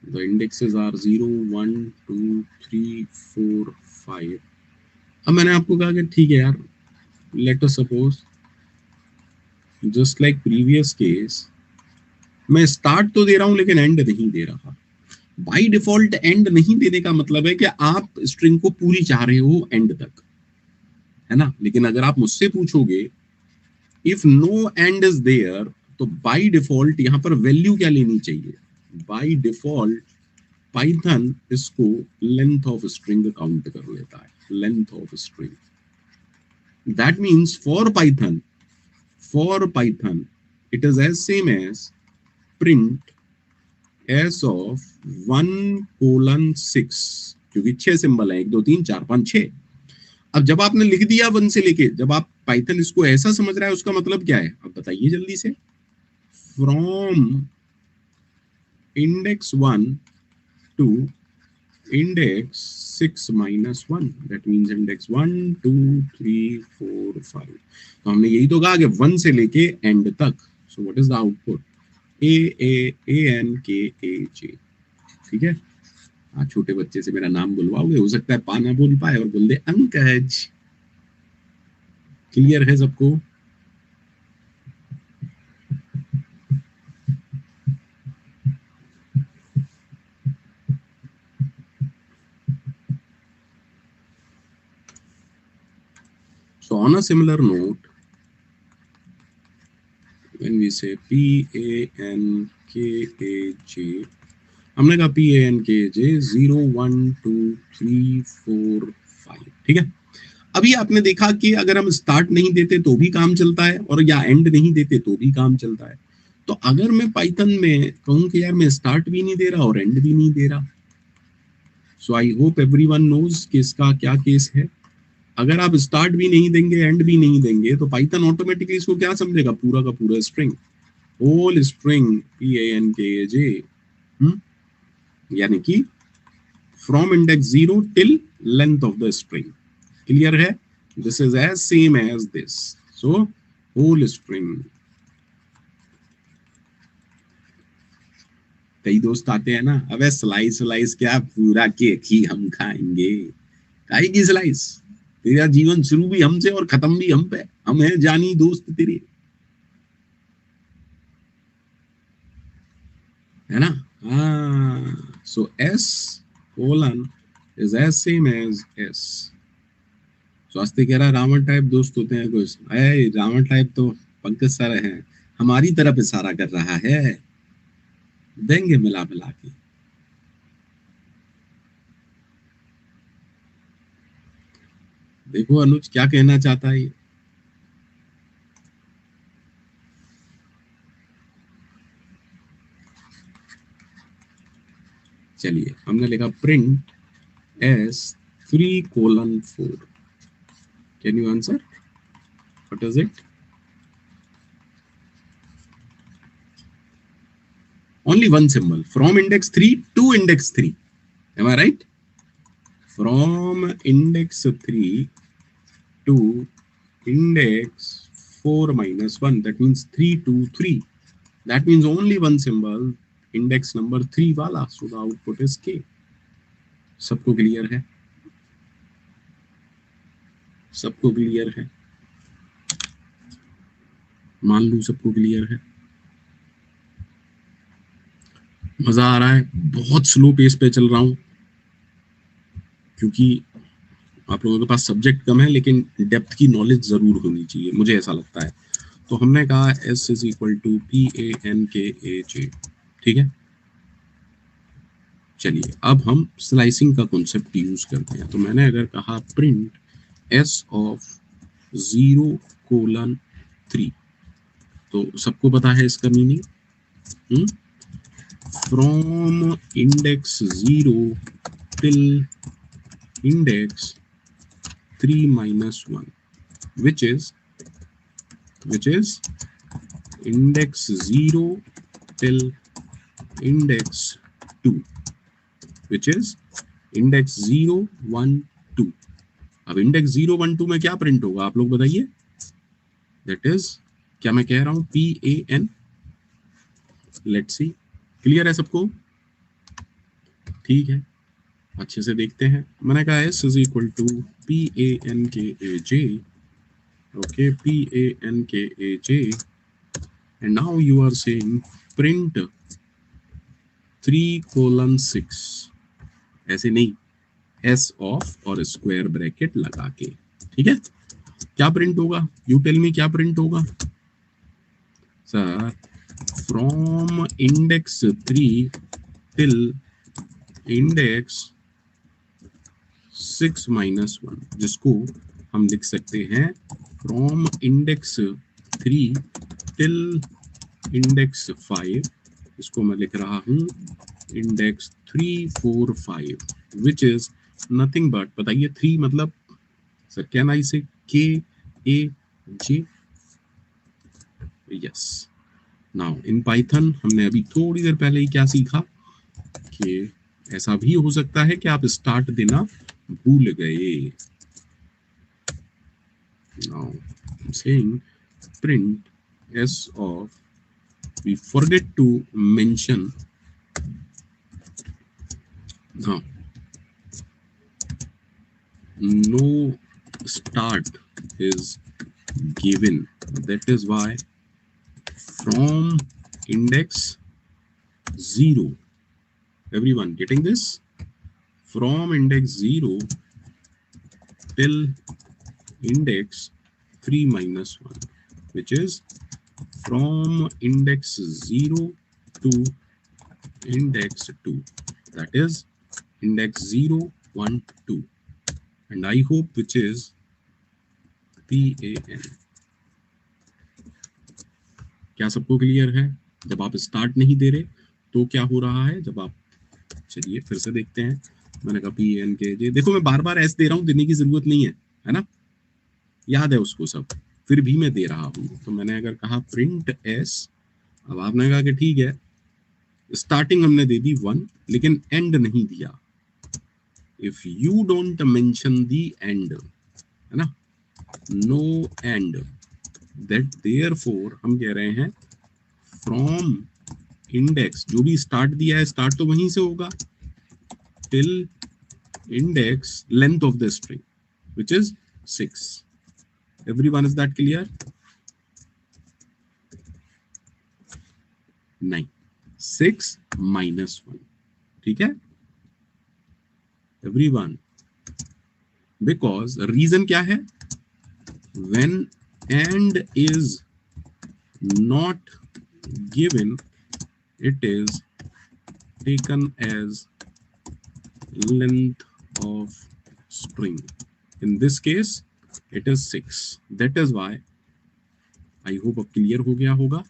B: the indexes are 0 1 2 3 4 5. अब मैंने आपको कहा कि ठीक है यार, late us suppose just like previous case, मैं स्टार्ट तो दे रहा हूं लेकिन एंड नहीं दे रहा। बाय डिफॉल्ट एंड नहीं देने का मतलब है कि आप स्ट्रिंग को पूरी चाह रहे हो एंड तक, है ना। लेकिन अगर आप मुझसे पूछोगे if no end is there, तो बाय डिफॉल्ट यहां पर वैल्यू क्या लेनी चाहिए, बाय डिफॉल्ट पाइथन इसको लेंथ ऑफ स्ट्रिंग काउंट कर लेता है, length of string. That means for Python it is as same as print s of 1:6, क्योंकि 6 सिंबल है, 1 2 3 4 5 6। अब जब आपने लिख दिया 1 से लेके, जब आप पाइथन इसको ऐसा समझ रहा है उसका मतलब क्या है, अब बताइए जल्दी से। From index 1 to index 6 - 1, that means index 1 2 3 4 5। तो हमने यही तो कहा कि 1 से लेके एंड तक। So what is the output, AANKAJ। ठीक है, हाँ, छोटे बच्चे से मेरा नाम बुलवाओगे, हो सकता है पाना बोल पाए और बोल दे अंकज। क्लियर है सबको? So on a similar note, when we say PANKAJ, हमने कहा PANKJ 0 1 2 3 4 5। ठीक है, अभी आपने देखा कि अगर हम स्टार्ट नहीं देते तो भी काम चलता है और या एंड नहीं देते तो भी काम चलता है। तो अगर मैं पाइथन में कहूं कि यार मैं स्टार्ट भी नहीं दे रहा और एंड भी नहीं दे रहा, सो आई होप एवरीवन नोज कि इसका क्या केस है। अगर आप स्टार्ट भी नहीं देंगे एंड भी नहीं देंगे तो पाइथन ऑटोमेटिकली इसको क्या समझेगा, पूरा का पूरा स्ट्रिंग, होल स्ट्रिंग PANKAJ, यानी कि from index 0 till length of the string. Clear है? This is as same as this, so whole string. कई दोस्त आते हैं ना, अबे स्लाइस क्या, पूरा केक ही हम खाएंगे। काहे की स्लाइस, तेरा जीवन शुरू भी हमसे और खत्म भी हम पे, हम हैं जानी दोस्त तेरे, है ना। हाँ, so S colon is as same as S। स्वास्थ्य कह रहा रावण टाइप दोस्त होते हैं कुछ, अरे रावण टाइप तो पंकज सर है, हमारी तरफ इशारा कर रहा है, देंगे मिला मिला के। देखो अनुज क्या कहना चाहता है। चलिए, हमने लिखा print S 3:4। Can you answer what is it? only one symbol from index 3 to index 3. Am I right? From index 3 to index 4 minus 1, that means 3 to 3. That means only one symbol, index number 3 वाला. So the output is K. सबको clear है? सबको clear है? मान लूं सबको clear है. मजा आ रहा है. बहुत स्लो पेस पे चल रहा हूं क्योंकि आप लोगों के पास सब्जेक्ट कम है, लेकिन डेप्थ की नॉलेज जरूर होनी चाहिए, मुझे ऐसा लगता है. तो हमने कहा S is equal to PANKAJ. ठीक है, चलिए अब हम स्लाइसिंग का कॉन्सेप्ट यूज करते हैं. तो मैंने अगर कहा प्रिंट S ऑफ 0:3, तो सबको पता है इसका meaning. From index 0 till index 3 minus 1, which is index 0 till index 2, which is index 0 1 2. अब इंडेक्स 0 1 2 में क्या प्रिंट होगा आप लोग बताइए. दैट इज, क्या मैं कह रहा हूं, PAN. लेट्स सी, क्लियर है सबको? ठीक है, अच्छे से देखते हैं. मैंने कहा S is equal to PANKAJ. Okay, PANKAJ, and now you are saying print 3:6. ऐसे नहीं, S ऑफ और स्क्वायर ब्रैकेट लगा के. ठीक है, क्या प्रिंट होगा? यू टेल मी, क्या प्रिंट होगा sir? From index 3 till index 6 minus 1, जिसको हम लिख सकते हैं फ्रॉम इंडेक्स 3 टिल इंडेक्स 5. इसको मैं लिख रहा हूं index 3 4 5, which is nothing but, बताइए 3 मतलब सर, कैन आई से KAJ? Yes. Now in Python हमने अभी थोड़ी देर पहले ही क्या सीखा कि ऐसा भी हो सकता है कि आप स्टार्ट देना भूल गए. Now I'm saying print S of, we forget to mention. Now no start is given, that is why from index 0, everyone getting this? From index 0 till index 3 minus 1, which is from index 0 to index 2, that is index 0 1 2, and I hope which is PAN. क्या सबको clear है? जब आप start नहीं दे रहे तो क्या हो रहा है, जब आप, चलिए फिर से देखते हैं. मैंने कहा PANKJ, देखो मैं बार बार S दे रहा हूं, देने की जरूरत नहीं है ना, याद है उसको सब, फिर भी मैं दे रहा हूं. तो मैंने अगर कहा प्रिंट S, अब आपने कहा कि ठीक है, स्टार्टिंग हमने दे दी 1, लेकिन एंड नहीं दिया. If you don't mention the and, है ना, नो एंड, दैट देयरफॉर हम कह रहे हैं फ्रॉम इंडेक्स, जो भी स्टार्ट दिया है, स्टार्ट तो वहीं से होगा, till index length of the string, which is 6. Everyone, is that clear? नहीं, 6 minus 1. ठीक है everyone, because reason क्या है? When and is not given, it is taken as length of string. In this case it is 6. That is why, I hope अब clear हो गया होगा,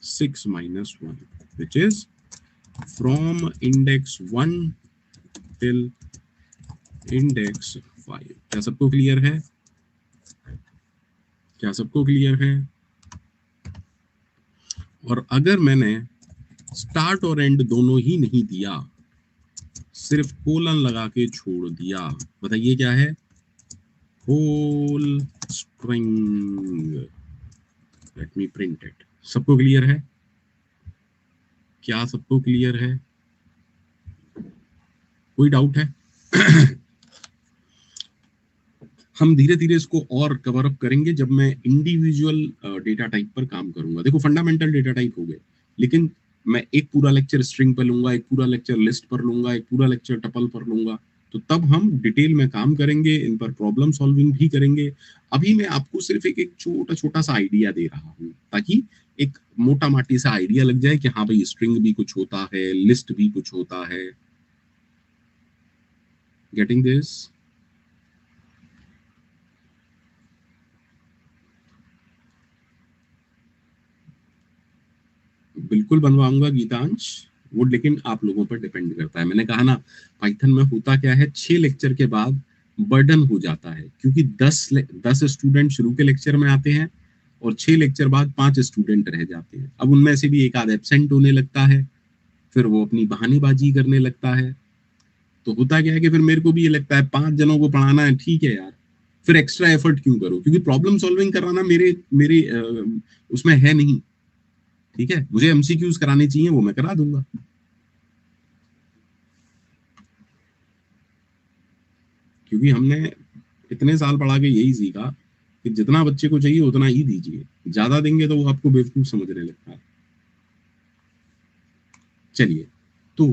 B: 6 minus 1, which is from index 1 till index 5. क्या सबको clear है? क्या सबको clear है? और अगर मैंने स्टार्ट और एंड दोनों ही नहीं दिया, सिर्फ कोलन लगा के छोड़ दिया। बताइए क्या है? Whole string. Let me print it. सबको क्लियर है? क्या सबको क्लियर है? कोई डाउट है? हम धीरे धीरे इसको और कवर अप करेंगे जब मैं इंडिविजुअल डेटा टाइप पर काम करूंगा। देखो फंडामेंटल डेटा टाइप हो गए, लेकिन मैं एक पूरा लेक्चर स्ट्रिंग पर लूंगा, एक पूरा लेक्चर लिस्ट पर लूंगा, एक पूरा लेक्चर टपल पर लूंगा, तो तब हम डिटेल में काम करेंगे, इन पर प्रॉब्लम सॉल्विंग भी करेंगे। अभी मैं आपको सिर्फ एक छोटा छोटा सा आइडिया दे रहा हूँ, ताकि एक मोटा माटी सा आइडिया लग जाए कि हाँ भाई स्ट्रिंग भी कुछ होता है, लिस्ट भी कुछ होता है। Getting this? बिल्कुल बनवाऊंगा गीतांश, वो लेकिन आप लोगों पर डिपेंड करता है। मैंने कहा ना, पाइथन में होता क्या है, 6 लेक्चर के बाद बर्डन हो जाता है, क्योंकि 10 स्टूडेंट शुरू के लेक्चर में आते हैं और 6 लेक्चर बाद 5 स्टूडेंट रह जाते हैं। अब उनमें से भी एक आध एब्सेंट होने लगता है, फिर वो अपनी बहानेबाजी करने लगता है। तो होता क्या है कि फिर मेरे को भी ये लगता है 5 जनों को पढ़ाना है, ठीक है यार, फिर एक्स्ट्रा एफर्ट क्यों करो, क्योंकि प्रॉब्लम सॉल्विंग कराना मेरे मेरे उसमें है नहीं। ठीक है, मुझे एमसीक्यूज कराने चाहिए, वो मैं करा दूंगा। क्योंकि हमने इतने साल पढ़ा के यही सीखा कि जितना बच्चे को चाहिए उतना ही दीजिए, ज्यादा देंगे तो वो आपको बेवकूफ समझने लगता है। चलिए, तो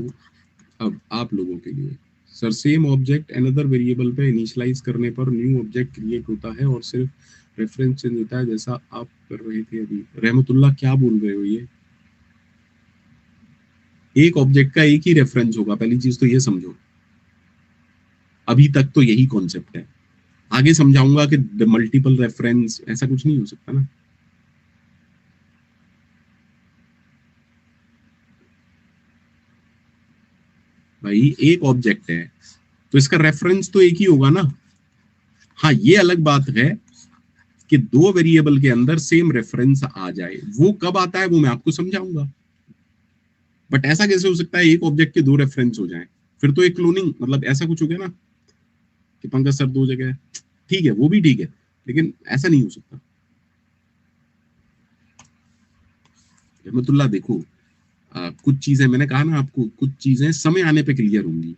B: अब आप लोगों के लिए, sir same object another variable पे इनिशियलाइज करने पर न्यू ऑब्जेक्ट क्रिएट होता है और सिर्फ रेफरेंस चेंज होता है, जैसा आप कर रहे थे अभी। रहमतुल्लाह क्या बोल रहे हो? ये एक ऑब्जेक्ट का एक ही रेफरेंस होगा, पहली चीज तो ये समझो। अभी तक तो यही कॉन्सेप्ट है, आगे समझाऊंगा कि मल्टीपल रेफरेंस ऐसा कुछ नहीं हो सकता ना। भाई एक ऑब्जेक्ट है तो इसका रेफरेंस तो एक ही होगा ना। हाँ, ये अलग बात है कि दो वेरिएबल के अंदर सेम रेफरेंस आ जाए, वो कब आता है वो मैं आपको समझाऊंगा। बट ऐसा कैसे हो सकता है एक ऑब्जेक्ट के दो रेफरेंस हो जाएं? फिर तो एक क्लोनिंग, मतलब ऐसा कुछ हो गया ना कि पंकज सर दो जगह, ठीक है वो भी ठीक है, लेकिन ऐसा नहीं हो सकता। रहमतुल्लाह देखो, कुछ चीजें मैंने कहा ना आपको, कुछ चीजें समय आने पे क्लियर होंगी।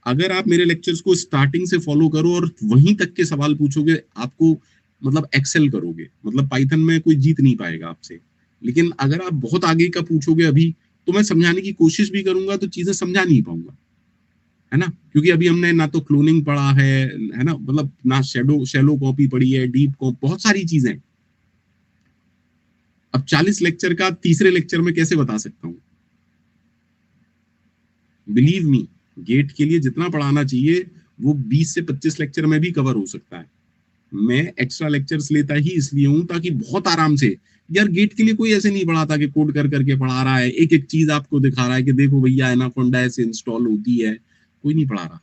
B: अगर आप मेरे लेक्चर्स को स्टार्टिंग से फॉलो करो और वहीं तक के सवाल पूछोगे, आपको मतलब एक्सेल करोगे, मतलब पाइथन में कोई जीत नहीं पाएगा आपसे। लेकिन अगर आप बहुत आगे का पूछोगे अभी, तो मैं समझाने की कोशिश भी करूंगा तो चीजें समझा नहीं पाऊंगा, है ना। क्योंकि अभी हमने ना तो क्लोनिंग पढ़ा है ना, मतलब ना शैलो कॉपी पढ़ी है, डीप कॉपी, बहुत सारी चीजें। अब 40 लेक्चर का तीसरे लेक्चर में कैसे बता सकता हूँ? बिलीव मी, गेट के लिए जितना पढ़ाना चाहिए वो 20 से 25 लेक्चर में भी कवर हो सकता है। मैं एक्स्ट्रा लेक्चर्स लेता ही इसलिए हूं ताकि बहुत आराम से, यार गेट के लिए कोई ऐसे नहीं पढ़ाता कि कोड कर करके पढ़ा रहा है, एक एक चीज आपको दिखा रहा है कि देखो भैया एनाकोंडा ऐसे इंस्टॉल होती है, कोई नहीं पढ़ा रहा।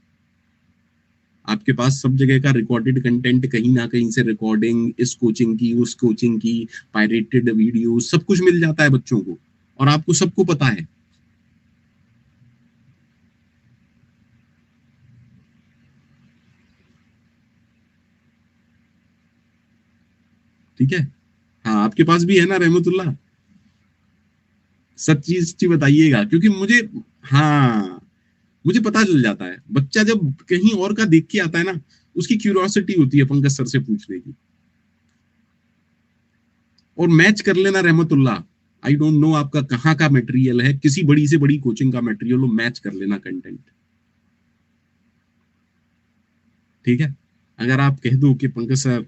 B: आपके पास सब जगह का रिकॉर्डेड कंटेंट, कहीं ना कहीं से रिकॉर्डिंग, इस कोचिंग की उस कोचिंग की, पायरेटेड वीडियो, सब कुछ मिल जाता है बच्चों को, और आपको सबको पता है। ठीक है, हाँ आपके पास भी है ना रहमतुल्लाह? सच्ची सच्ची बताइएगा, क्योंकि मुझे, हाँ मुझे पता चल जाता है। बच्चा जब कहीं और का देख के आता है ना, उसकी क्यूरियोसिटी होती है पंकज सर से पूछने की। और मैच कर लेना रहमतुल्लाह, आई डोंट नो आपका कहाँ का मटेरियल है, किसी बड़ी से बड़ी कोचिंग का मटेरियल हो, मैच कर लेना कंटेंट। ठीक है, अगर आप कह दो कि पंकज सर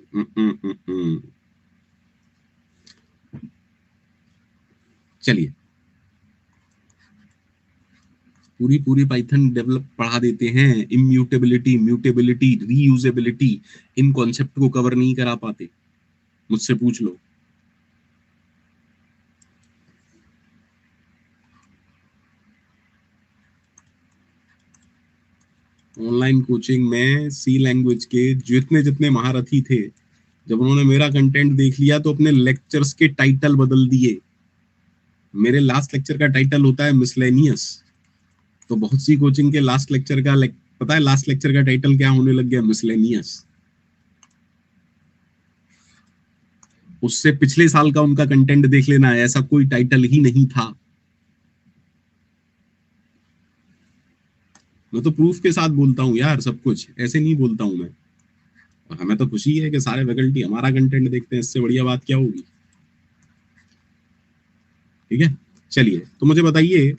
B: चलिए, पूरी पूरी पाइथन डेवलप पढ़ा देते हैं, इम्यूटेबिलिटी, म्यूटेबिलिटी, रीयूजेबिलिटी, इन कॉन्सेप्ट को कवर नहीं करा पाते, मुझसे पूछ लो। ऑनलाइन कोचिंग में सी लैंग्वेज के जितने जितने महारथी थे, जब उन्होंने मेरा कंटेंट देख लिया तो अपने लेक्चर्स के टाइटल बदल दिए। मेरे लास्ट लेक्चर का टाइटल होता है मिसलेनियस, तो बहुत सी कोचिंग के लास्ट लेक्चर का पता है लास्ट लेक्चर का टाइटल क्या होने लग गया? मिसलेनियस। उससे पिछले साल का उनका कंटेंट देख लेना, ऐसा कोई टाइटल ही नहीं था। मैं तो प्रूफ के साथ बोलता हूँ यार, सब कुछ ऐसे नहीं बोलता हूं मैं। और हमें तो खुशी है कि सारे फैकल्टी हमारा कंटेंट देखते हैं, इससे बढ़िया बात क्या होगी? ठीक है, चलिए तो मुझे बताइए,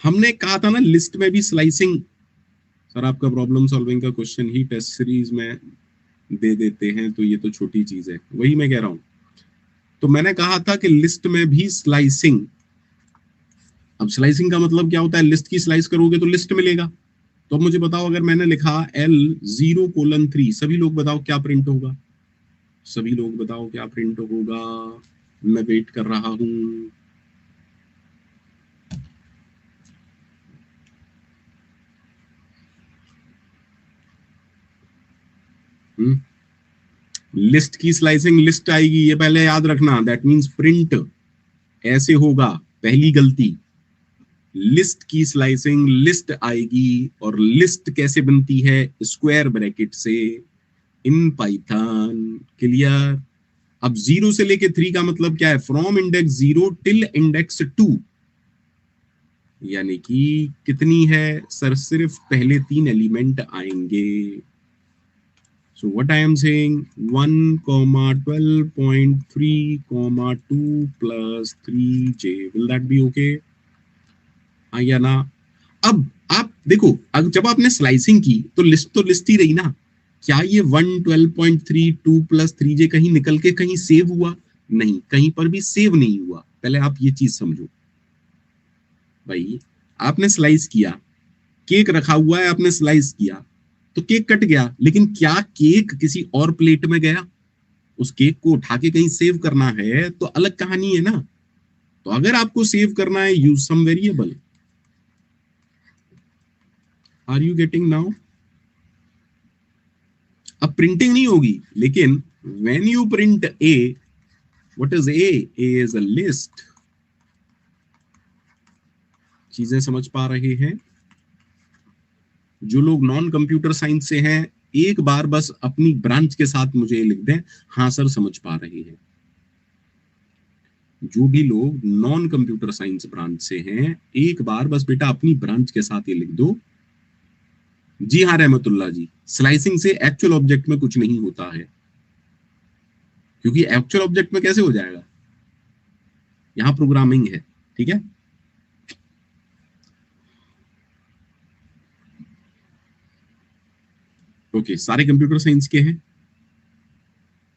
B: हमने कहा था ना लिस्ट में भी स्लाइसिंग। सर आपका प्रॉब्लम सॉल्विंग का क्वेश्चन ही टेस्ट सीरीज में दे देते हैं, तो ये तो छोटी चीज है, वही मैं कह रहा हूं। तो मैंने कहा था कि लिस्ट में भी स्लाइसिंग। अब स्लाइसिंग का मतलब क्या होता है? लिस्ट की स्लाइस करोगे तो लिस्ट मिलेगा। तो अब मुझे बताओ, अगर मैंने लिखा L0:3, सभी लोग बताओ क्या प्रिंट होगा? सभी लोग बताओ क्या प्रिंट होगा? मैं वेट कर रहा हूं। लिस्ट की स्लाइसिंग लिस्ट आएगी, ये पहले याद रखना। दैट मींस प्रिंट ऐसे होगा। पहली गलती, लिस्ट की स्लाइसिंग लिस्ट आएगी। और लिस्ट कैसे बनती है? स्क्वायर ब्रैकेट से, इन पाइथन। क्लियर? अब 0 से लेके 3 का मतलब क्या है? From index 0 till index 2। यानी कि कितनी है सर? सिर्फ पहले 3 एलिमेंट आएंगे। So what I am saying, 1, 12.3, 2 plus 3j. Will that be okay? हाँ या ना? अब आप देखो, अब जब आपने स्लाइसिंग की तो लिस्ट ही रही ना। क्या ये 1, 12.3, 2 plus 3j कहीं निकल के कहीं सेव हुआ? नहीं, कहीं पर भी सेव नहीं हुआ। पहले आप ये चीज समझो भाई। आपने स्लाइस किया, केक रखा हुआ है, आपने स्लाइस किया तो केक कट गया, लेकिन क्या केक किसी और प्लेट में गया? उस केक को उठा के कहीं सेव करना है तो अलग कहानी है ना। तो अगर आपको सेव करना है, use some variable. Are you getting now? अब प्रिंटिंग नहीं होगी, लेकिन when you print A, what is A? A is a list. चीजें समझ पा रहे हैं? जो लोग नॉन कंप्यूटर साइंस से हैं, एक बार बस अपनी ब्रांच के साथ मुझे लिख दें, हाँ सर समझ पा रहे हैं। जो भी लोग नॉन कंप्यूटर साइंस ब्रांच से हैं, एक बार बस बेटा अपनी ब्रांच के साथ ये लिख दो, जी हाँ रहमतुल्ला जी, स्लाइसिंग से एक्चुअल ऑब्जेक्ट में कुछ नहीं होता है। क्योंकि एक्चुअल ऑब्जेक्ट में कैसे हो जाएगा? यहां प्रोग्रामिंग है। ठीक है, ओके। सारे कंप्यूटर साइंस के हैं?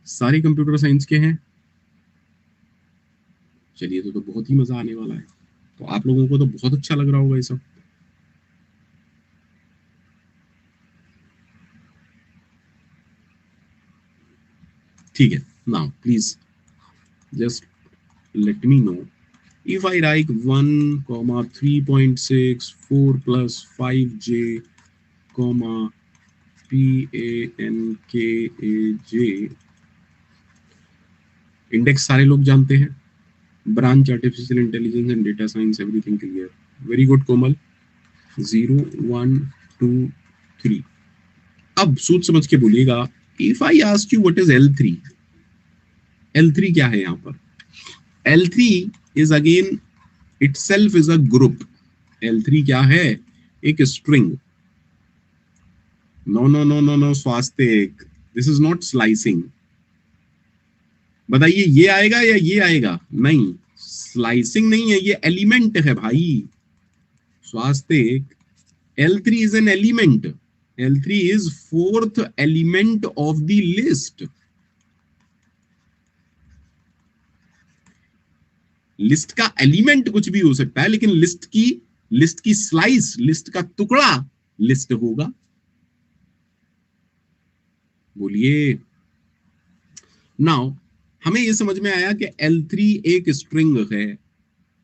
B: सारे कंप्यूटर साइंस के हैं? चलिए, तो बहुत ही मजा आने वाला है। तो आप लोगों को तो बहुत अच्छा लग रहा होगा ये सब। ठीक है, now please just let me know if I write 1, 3.6, 4 plus 5j, PANKAJ। Index सारे लोग जानते हैं। Branch artificial intelligence and data science, everything clear. Very good Komal. 0, 1, 2, 3। अब सोच समझ के बोलिएगा, if I ask you what is L3? L3 क्या है यहाँ पर? L3 is again itself is a group. L3 क्या है? एक string. No no no no no Swastik, this is not slicing. बताइए ये आएगा या ये आएगा? नहीं, स्लाइसिंग नहीं है, ये एलिमेंट है भाई। स्वास्तिक, L3 is an element. L3 is fourth element of the list. List का एलिमेंट कुछ भी हो सकता है, लेकिन लिस्ट की स्लाइस, लिस्ट का टुकड़ा लिस्ट होगा। बोलिए। नाउ हमें यह समझ में आया कि L3 एक स्ट्रिंग है।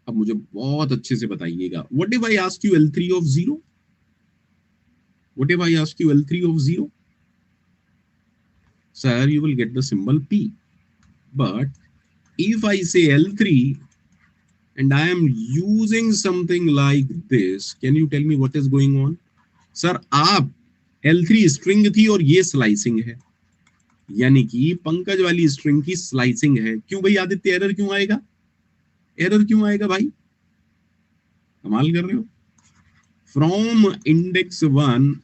B: अब मुझे बहुत अच्छे से बताइएगा, what if I ask you L3 of 0? What if I ask you L3 of 0? Sir, you will get the symbol P. But if I say L3, and I am using something like this, can you tell me what is going on? Sir आप L3 string थी और ये slicing है, यानी कि पंकज वाली string की slicing है। क्यों भाई आदित्य, एरर क्यों आएगा? एरर क्यों आएगा भाई? कमाल कर रहे हो। फ्रॉम इंडेक्स 1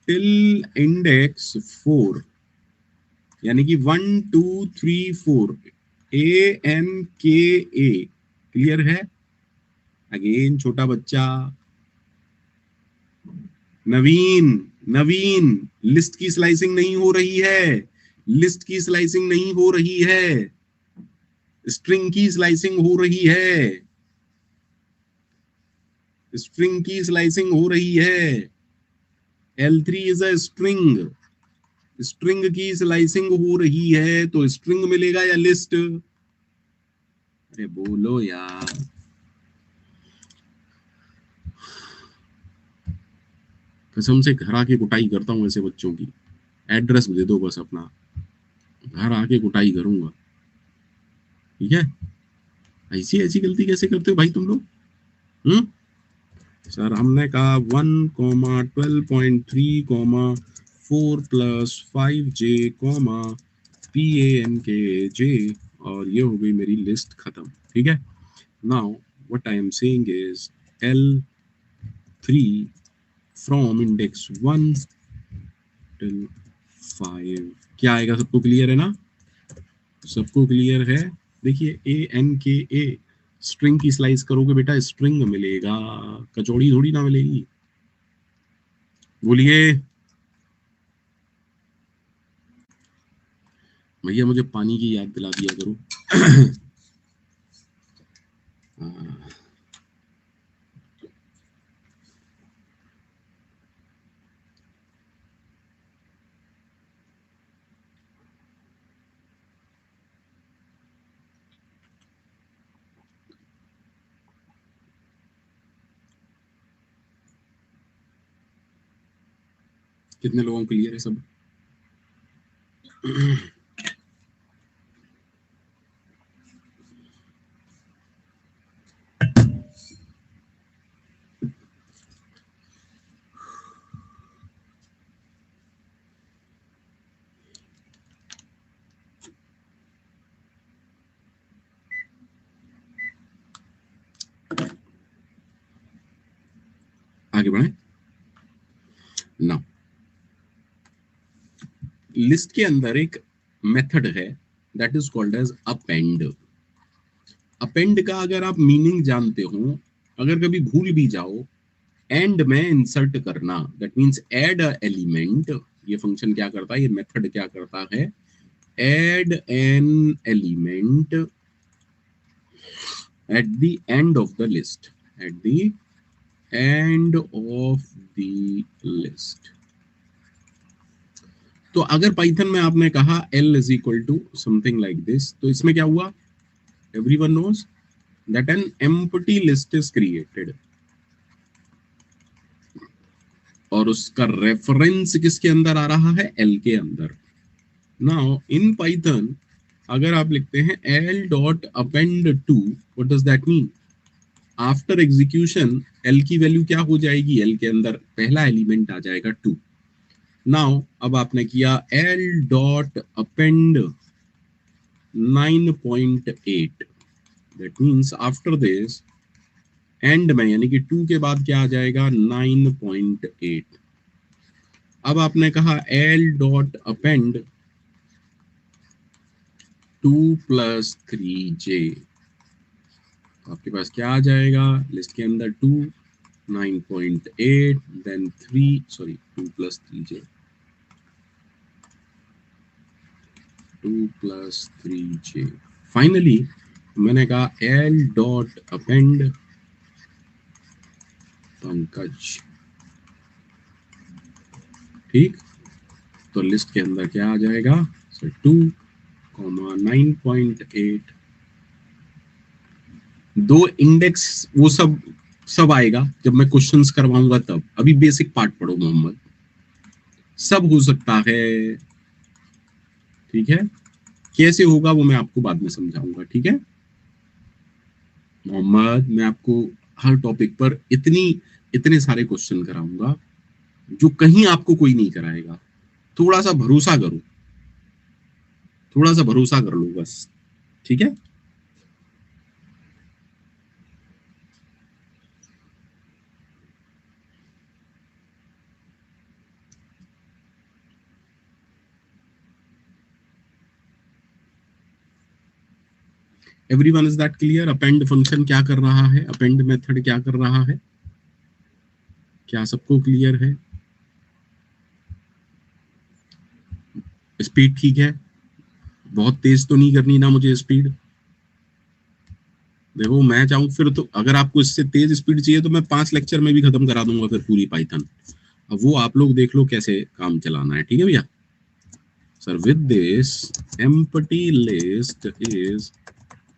B: टिल इंडेक्स 4, यानी कि 1 2 3 4 ANKA, क्लियर है? अगेन छोटा बच्चा नवीन, लिस्ट की स्लाइसिंग नहीं हो रही है, लिस्ट की स्लाइसिंग नहीं हो रही है, स्ट्रिंग की स्लाइसिंग हो रही है, स्ट्रिंग की स्लाइसिंग हो रही है। L3 is a string, string की स्लाइसिंग हो रही है, तो स्ट्रिंग मिलेगा या लिस्ट? अरे बोलो यार, कसम से घर आके कुटाई करता हूं ऐसे बच्चों की। एड्रेस दे दो बस अपना, घर आके कुटाई करूंगा, ठीक है? ऐसी ऐसी गलती कैसे करते हो भाई तुम लोग? सर हमने कहा 1,12.3, 4 + 5J, PANKJ, और ये हो गई मेरी लिस्ट खत्म, ठीक है? Now what I am saying is L3 from index 1 till 5, क्या आएगा? सबको क्लियर है ना? सबको क्लियर है? देखिए ANKA, स्ट्रिंग की स्लाइस करोगे बेटा स्ट्रिंग मिलेगा, कचौड़ी थोड़ी ना मिलेगी। बोलिए भैया, मुझे पानी की याद दिला दिया करो। कितने लोगों को क्लियर है सब? आगे बढ़े ना। लिस्ट के अंदर एक मेथड है that is called as append. Append का अगर आप मीनिंग जानते हो, अगर कभी भूल भी जाओ, एंड में इंसर्ट करना, that means add a element. ये फंक्शन क्या करता है, ये मेथड क्या करता है? Add an element at the end of the list, at the end of the list। तो अगर पाइथन में आपने कहा L is equal to something like this, तो इसमें क्या हुआ? Everyone knows that an empty list is created, और उसका रेफरेंस किसके अंदर आ रहा है? L के अंदर। नाउ इन पाइथन अगर आप लिखते हैं L.append2, what does that mean? After execution L की वैल्यू क्या हो जाएगी? L के अंदर पहला एलिमेंट आ जाएगा 2। नाउ अब आपने किया L.append 9.8, that means after this and में, यानी कि 2 के बाद क्या आ जाएगा? 9.8। अब आपने कहा L.append 2 + 3J, आपके पास क्या आ जाएगा? लिस्ट के अंदर 2, 9.8, then 3, sorry 2 + 3J, 2 + 3J। Finally मैंने कहा L.append पंकज, ठीक? तो लिस्ट के अंदर क्या आ जाएगा? 2, 9.8, 2 इंडेक्स, वो सब आएगा जब मैं क्वेश्चंस करवाऊंगा तब। अभी बेसिक पार्ट पढ़ो मोहम्मद, सब हो सकता है, ठीक है? कैसे होगा वो मैं आपको बाद में समझाऊंगा, ठीक है मोहम्मद। मैं आपको हर टॉपिक पर इतने सारे क्वेश्चन कराऊंगा जो कहीं आपको कोई नहीं कराएगा। थोड़ा सा भरोसा करो, थोड़ा सा भरोसा कर लो बस, ठीक है। Everyone is that clear? Append function क्या कर रहा है, अपेंड मेथड क्या कर रहा है, क्या सबको क्लियर है? स्पीड ठीक है? बहुत तेज तो नहीं करनी ना मुझे स्पीड? देखो मैं चाहूँ फिर तो, अगर आपको इससे तेज स्पीड चाहिए तो मैं 5 लेक्चर में भी खत्म करा दूंगा फिर पूरी पाइथन। अब वो आप लोग देख लो कैसे काम चलाना है, ठीक है भैया। Sir with this empty list is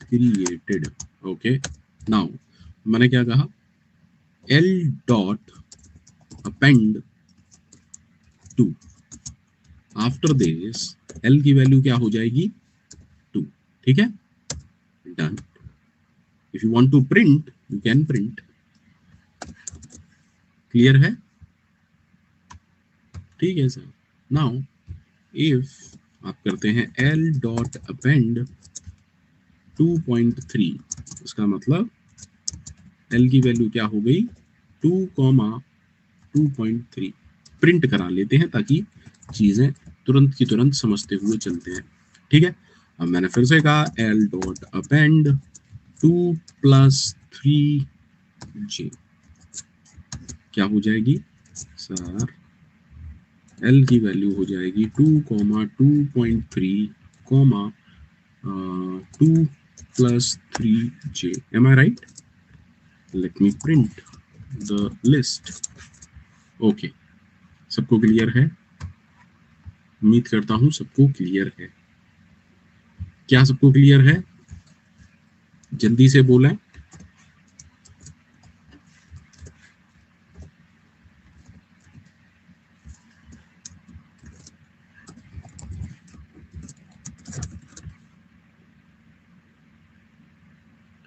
B: created, okay. Now मैंने क्या कहा, L dot append two, after this L की वैल्यू क्या हो जाएगी, 2, ठीक है, done. If you want to print you can print. Clear है? ठीक है सर। नाउ इफ आप करते हैं एल डॉट अपेंड 2.3, इसका मतलब एल की वैल्यू क्या हो गई, 2,2.3। प्रिंट करा लेते हैं ताकि चीजें तुरंत की तुरंत समझते हुए चलते हैं, ठीक है। अब मैंने फिर से कहा एल डॉट अपेंड 2+3j, क्या हो जाएगी सर, एल की वैल्यू हो जाएगी 2,2.3, 2+3j। Am I right? Let me print the list. Okay, सबको क्लियर है? उम्मीद करता हूं सबको क्लियर है। क्या सबको क्लियर है? जल्दी से बोलें।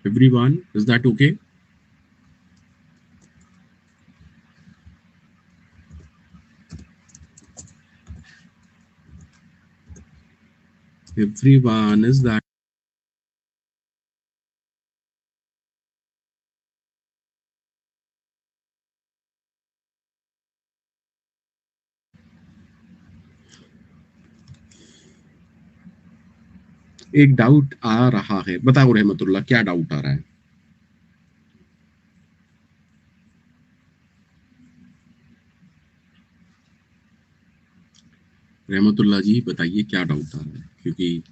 B: Everyone is that okay? Everyone is that, एक डाउट आ रहा है, बताओ रहमतुल्लाह क्या डाउट आ रहा है? रहमतुल्लाह जी बताइए क्या डाउट आ रहा है, क्योंकि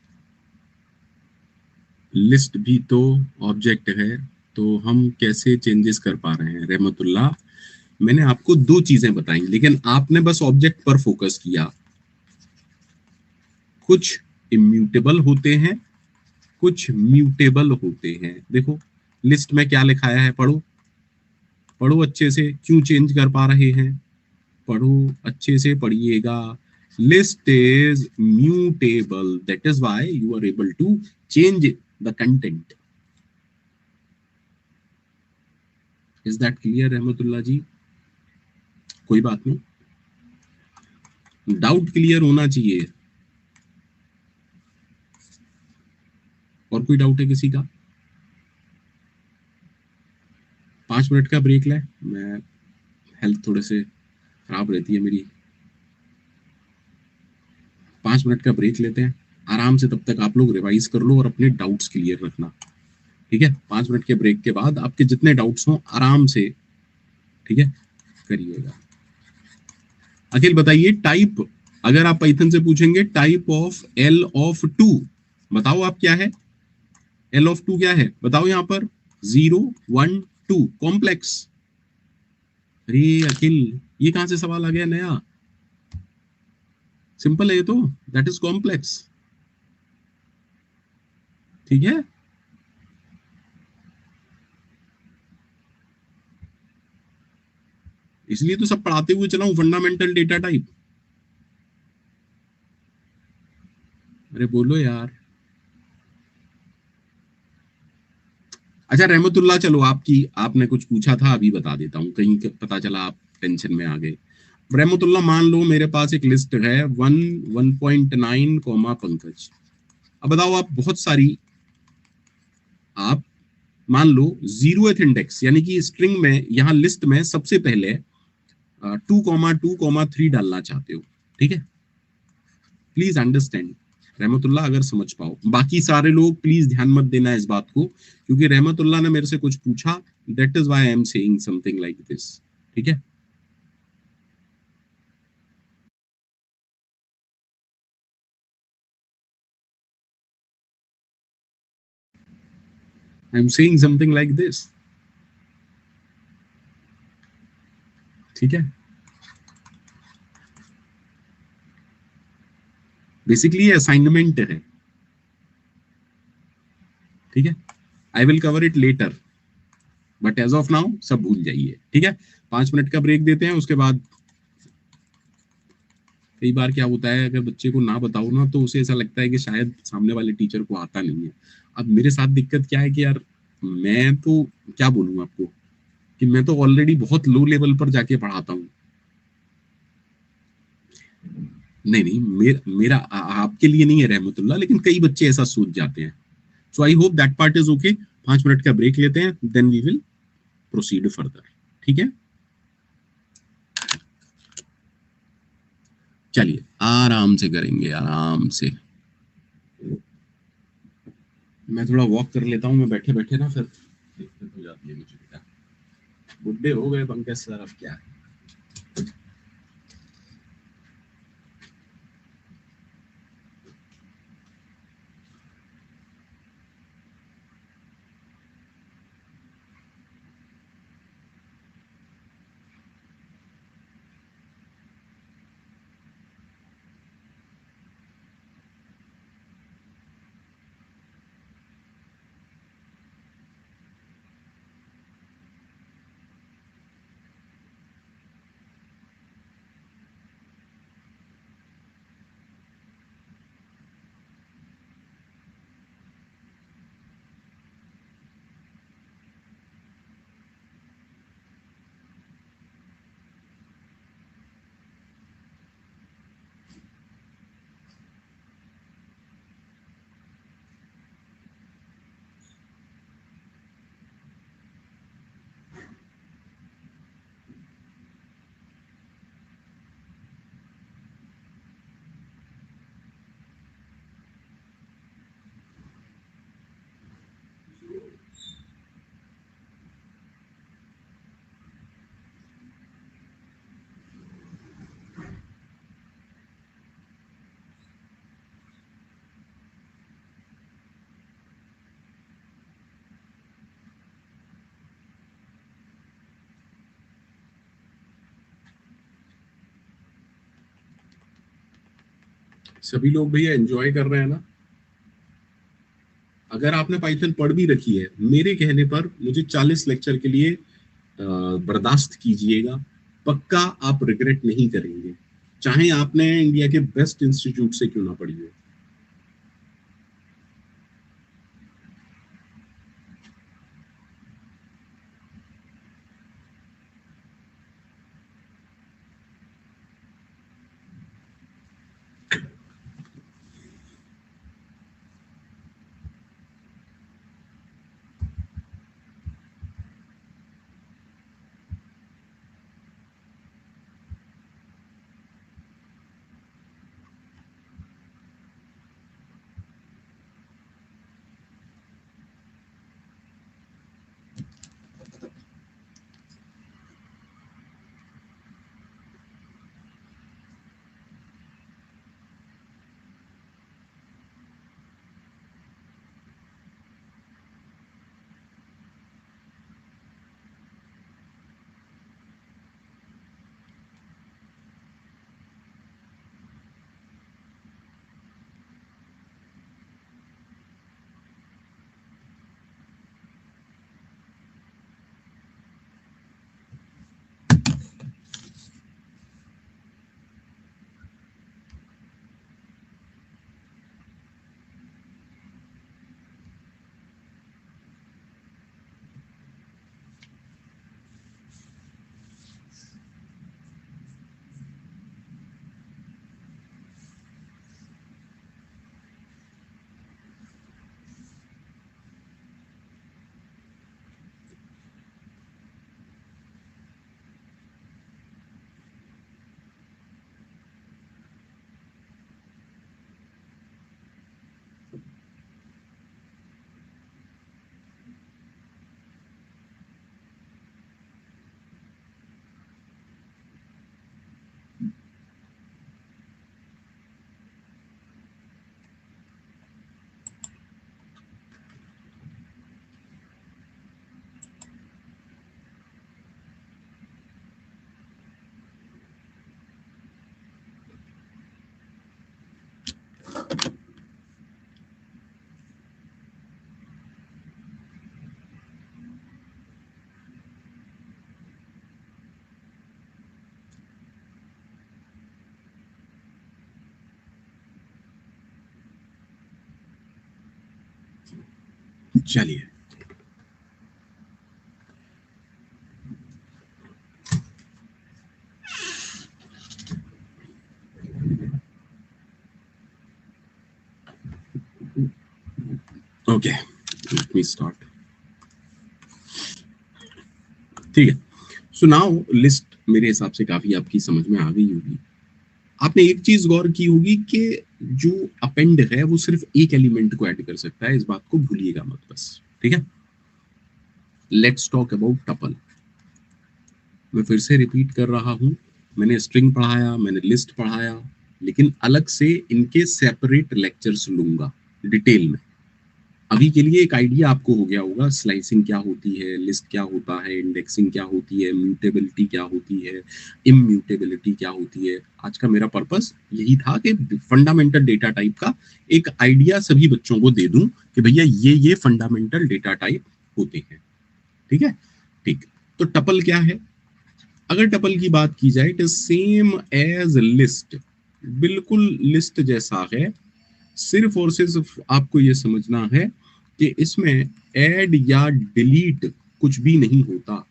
B: लिस्ट भी तो ऑब्जेक्ट है, तो हम कैसे चेंजेस कर पा रहे हैं? रहमतुल्लाह मैंने आपको दो चीजें बताई लेकिन आपने बस ऑब्जेक्ट पर फोकस किया। कुछ इम्यूटेबल होते हैं, कुछ म्यूटेबल होते हैं। देखो लिस्ट में क्या लिखाया है, पढ़ो, पढ़ो अच्छे से, क्यों चेंज कर पा रहे हैं, पढ़ो अच्छे से, पढ़िएगा। List is mutable, that is why you are able to change the content. Is that clear Rahmatullah ji? कोई बात नहीं, डाउट क्लियर होना चाहिए। और कोई डाउट है किसी का? 5 मिनट का ब्रेक लें, मैं, हेल्थ थोड़े से खराब रहती है मेरी। 5 मिनट का ब्रेक लेते हैं आराम से, तब तक आप लोग रिवाइज कर लो और अपने डाउट्स क्लियर रखना, ठीक है। 5 मिनट के ब्रेक के बाद आपके जितने डाउट्स हों आराम से, ठीक है, करिएगा। अखिल बताइए टाइप, अगर आप पाइथन से पूछेंगे type of L of two, बताओ आप क्या है, एल ऑफ टू क्या है बताओ यहाँ पर, 0, 1, 2 कॉम्प्लेक्स। अरे अखिल ये कहां से सवाल आ गया नया? सिंपल है ये तो, दैट इज कॉम्प्लेक्स, ठीक है। इसलिए तो सब पढ़ाते हुए चला हूं, फंडामेंटल डेटा टाइप। अरे बोलो यार, अच्छा रहमतुल्लाह, चलो आपकी, आपने कुछ पूछा था, अभी बता देता हूँ, कहीं पता चला आप टेंशन में आ गए। रहमतुल्लाह, मान लो मेरे पास एक लिस्ट है 1.9 कॉमा पंकज। अब बताओ, आप बहुत सारी, आप मान लो जीरोथ इंडेक्स यानी कि स्ट्रिंग में, यहाँ लिस्ट में सबसे पहले 2,2,3 डालना चाहते हो, ठीक है? प्लीज अंडरस्टैंड रहमतुल्लाह, अगर समझ पाओ, बाकी सारे लोग प्लीज ध्यान मत देना इस बात को, क्योंकि रहमतुल्लाह ने मेरे से कुछ पूछा, that is why I am saying something like this, ठीक है? I am saying something like this, ठीक है? बेसिकली ये असाइनमेंट है, ठीक है? I will cover it later, but as of now सब भूल जाइए, ठीक है? 5 मिनट का ब्रेक देते हैं, उसके बाद कई बार क्या होता है, अगर बच्चे को ना बताओ ना, तो उसे ऐसा लगता है कि शायद सामने वाले टीचर को आता नहीं है। अब मेरे साथ दिक्कत क्या है कि यार, मैं तो क्या बोलूं आपको, कि मैं तो ऑलरेडी बहुत लो लेवल पर जाके पढ़ाता हूँ। नहीं नहीं, मेरा आपके लिए नहीं है रहमतुल्लाह, लेकिन कई बच्चे ऐसा सोच जाते हैं। So I hope that part is okay. 5 minute का ब्रेक लेते हैं, then we will proceed further, ठीक है? चलिए आराम से करेंगे, आराम से। मैं थोड़ा वॉक कर लेता हूँ, मैं बैठे बैठे ना फिर दिक्कत हो जाती है मुझे बेटा। बुढ़े हो गए पंकज सर, अब क्या है। सभी लोग भैया एंजॉय कर रहे हैं ना? अगर आपने पाइथन पढ़ भी रखी है, मेरे कहने पर मुझे 40 लेक्चर के लिए बर्दाश्त कीजिएगा। पक्का आप रिग्रेट नहीं करेंगे, चाहे आपने इंडिया के बेस्ट इंस्टीट्यूट से क्यों ना पढ़ी हो। चलिए, ओके, लेट मी स्टार्ट। ठीक है, सो नाउ लिस्ट मेरे हिसाब से काफी आपकी समझ में आ गई होगी। आपने एक चीज गौर की होगी कि जो अपेंड है वो सिर्फ एक एलिमेंट को ऐड कर सकता है, इस बात को भूलिएगा मत बस। ठीक है, लेट्स टॉक अबाउट टपल। मैं फिर से रिपीट कर रहा हूं, मैंने स्ट्रिंग पढ़ाया, मैंने लिस्ट पढ़ाया, लेकिन अलग से इनके सेपरेट लेक्चर्स लूंगा डिटेल में। अभी के लिए एक आइडिया आपको हो गया होगा, स्लाइसिंग क्या होती है, लिस्ट क्या होता है, इंडेक्सिंग क्या होती है, म्यूटेबिलिटी क्या होती है, इम्यूटेबिलिटी क्या होती है। आज का मेरा पर्पस यही था कि फंडामेंटल डेटा टाइप का एक आइडिया सभी बच्चों को दे दूं कि भैया ये फंडामेंटल डेटा टाइप होते हैं। ठीक है, ठीक। तो टपल क्या है? अगर टपल की बात की जाए, it is same as list, बिल्कुल लिस्ट जैसा है। सिर्फ और सिर्फ आपको ये समझना है कि इसमें ऐड या डिलीट कुछ भी नहीं होता।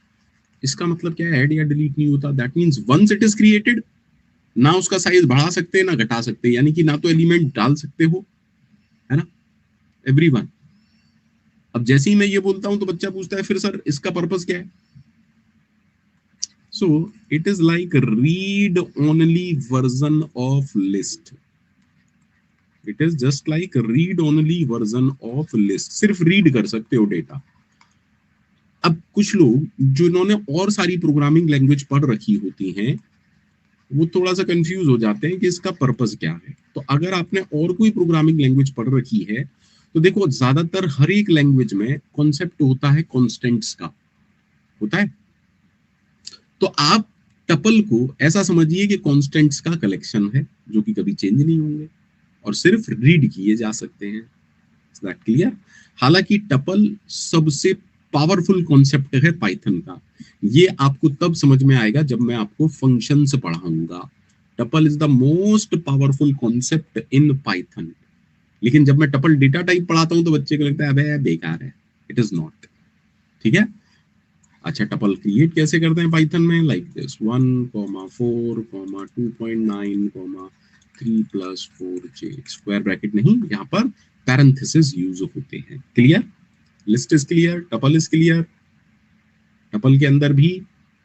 B: इसका मतलब क्या है? ऐड या डिलीट नहीं होता, that means once it is created, ना उसका साइज बढ़ा सकते ना घटा सकते, यानी कि ना तो एलिमेंट डाल सकते हो, है ना, एवरीवन। अब जैसे ही मैं ये बोलता हूं तो बच्चा पूछता है फिर सर इसका पर्पस क्या है? So it is like read only version of list. It is just like read only version of list, सिर्फ रीड कर सकते हो डेटा। अब कुछ लोग जिन्होंने और सारी प्रोग्रामिंग लैंग्वेज पढ़ रखी होती हैं, वो थोड़ा सा कंफ्यूज हो जाते हैं कि इसका पर्पस क्या है। तो अगर आपने और कोई प्रोग्रामिंग लैंग्वेज पढ़ रखी है, तो देखो ज्यादातर हर एक लैंग्वेज में कॉन्सेप्ट होता है कॉन्स्टेंट्स का, होता है। तो आप टपल को ऐसा समझिए कि कॉन्स्टेंट्स का कलेक्शन है जो कि कभी चेंज नहीं होंगे और सिर्फ रीड किए जा सकते हैं। Is that clear? हालांकि टपल सबसे पावरफुल कॉन्सेप्ट है पाइथन का। ये आपको तब समझ में आएगा जब मैं आपको फंक्शंस पढ़ाऊंगा। Tuple is the most powerful concept in Python. लेकिन जब मैं टपल डेटा टाइप पढ़ाता हूं तो बच्चे को लगता है अबे बेकार है। It is not. ठीक है, अच्छा, टपल क्रिएट कैसे करते हैं पाइथन में? Like this 1, 4, 2.9, 3 + 4j, square bracket नहीं, यहाँ पर पैरेंथेसिस यूज होते हैं। Clear? List is clear, tuple is clear. Tuple के अंदर भी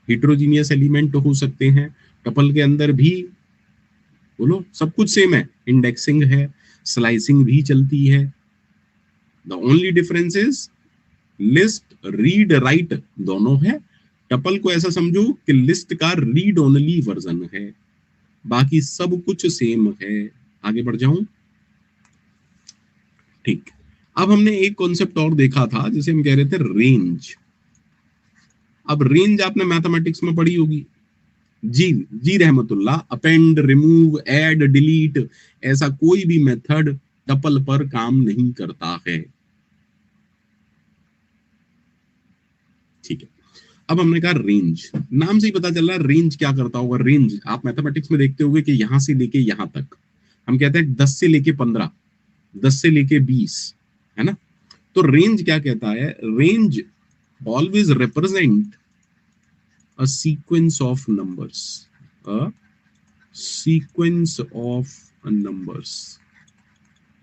B: हेटेरोजीनियस एलिमेंट हो सकते हैं, टपल के अंदर भी बोलो सब कुछ सेम है, इंडेक्सिंग है, स्लाइसिंग भी चलती है। The only difference is list read write दोनों है। टपल को ऐसा समझो कि लिस्ट का रीड ओनली वर्जन है, बाकी सब कुछ सेम है। आगे बढ़ जाऊं? ठीक। अब हमने एक कॉन्सेप्ट और देखा था जिसे हम कह रहे थे रेंज। अब रेंज आपने मैथमेटिक्स में पढ़ी होगी। जी जी रहमतुल्लाह, अपेंड, रिमूव, ऐड, डिलीट, ऐसा कोई भी मेथड टपल पर काम नहीं करता है। ठीक है, अब हमने कहा रेंज, नाम से ही पता चल रहा है रेंज क्या करता होगा। रेंज आप मैथमेटिक्स में देखते होंगे कि यहां से लेके यहां तक हम कहते हैं 10 से लेके 15, 10 से लेके 20, है ना। तो रेंज क्या कहता है? Range always represent a sequence of numbers, a sequence of numbers.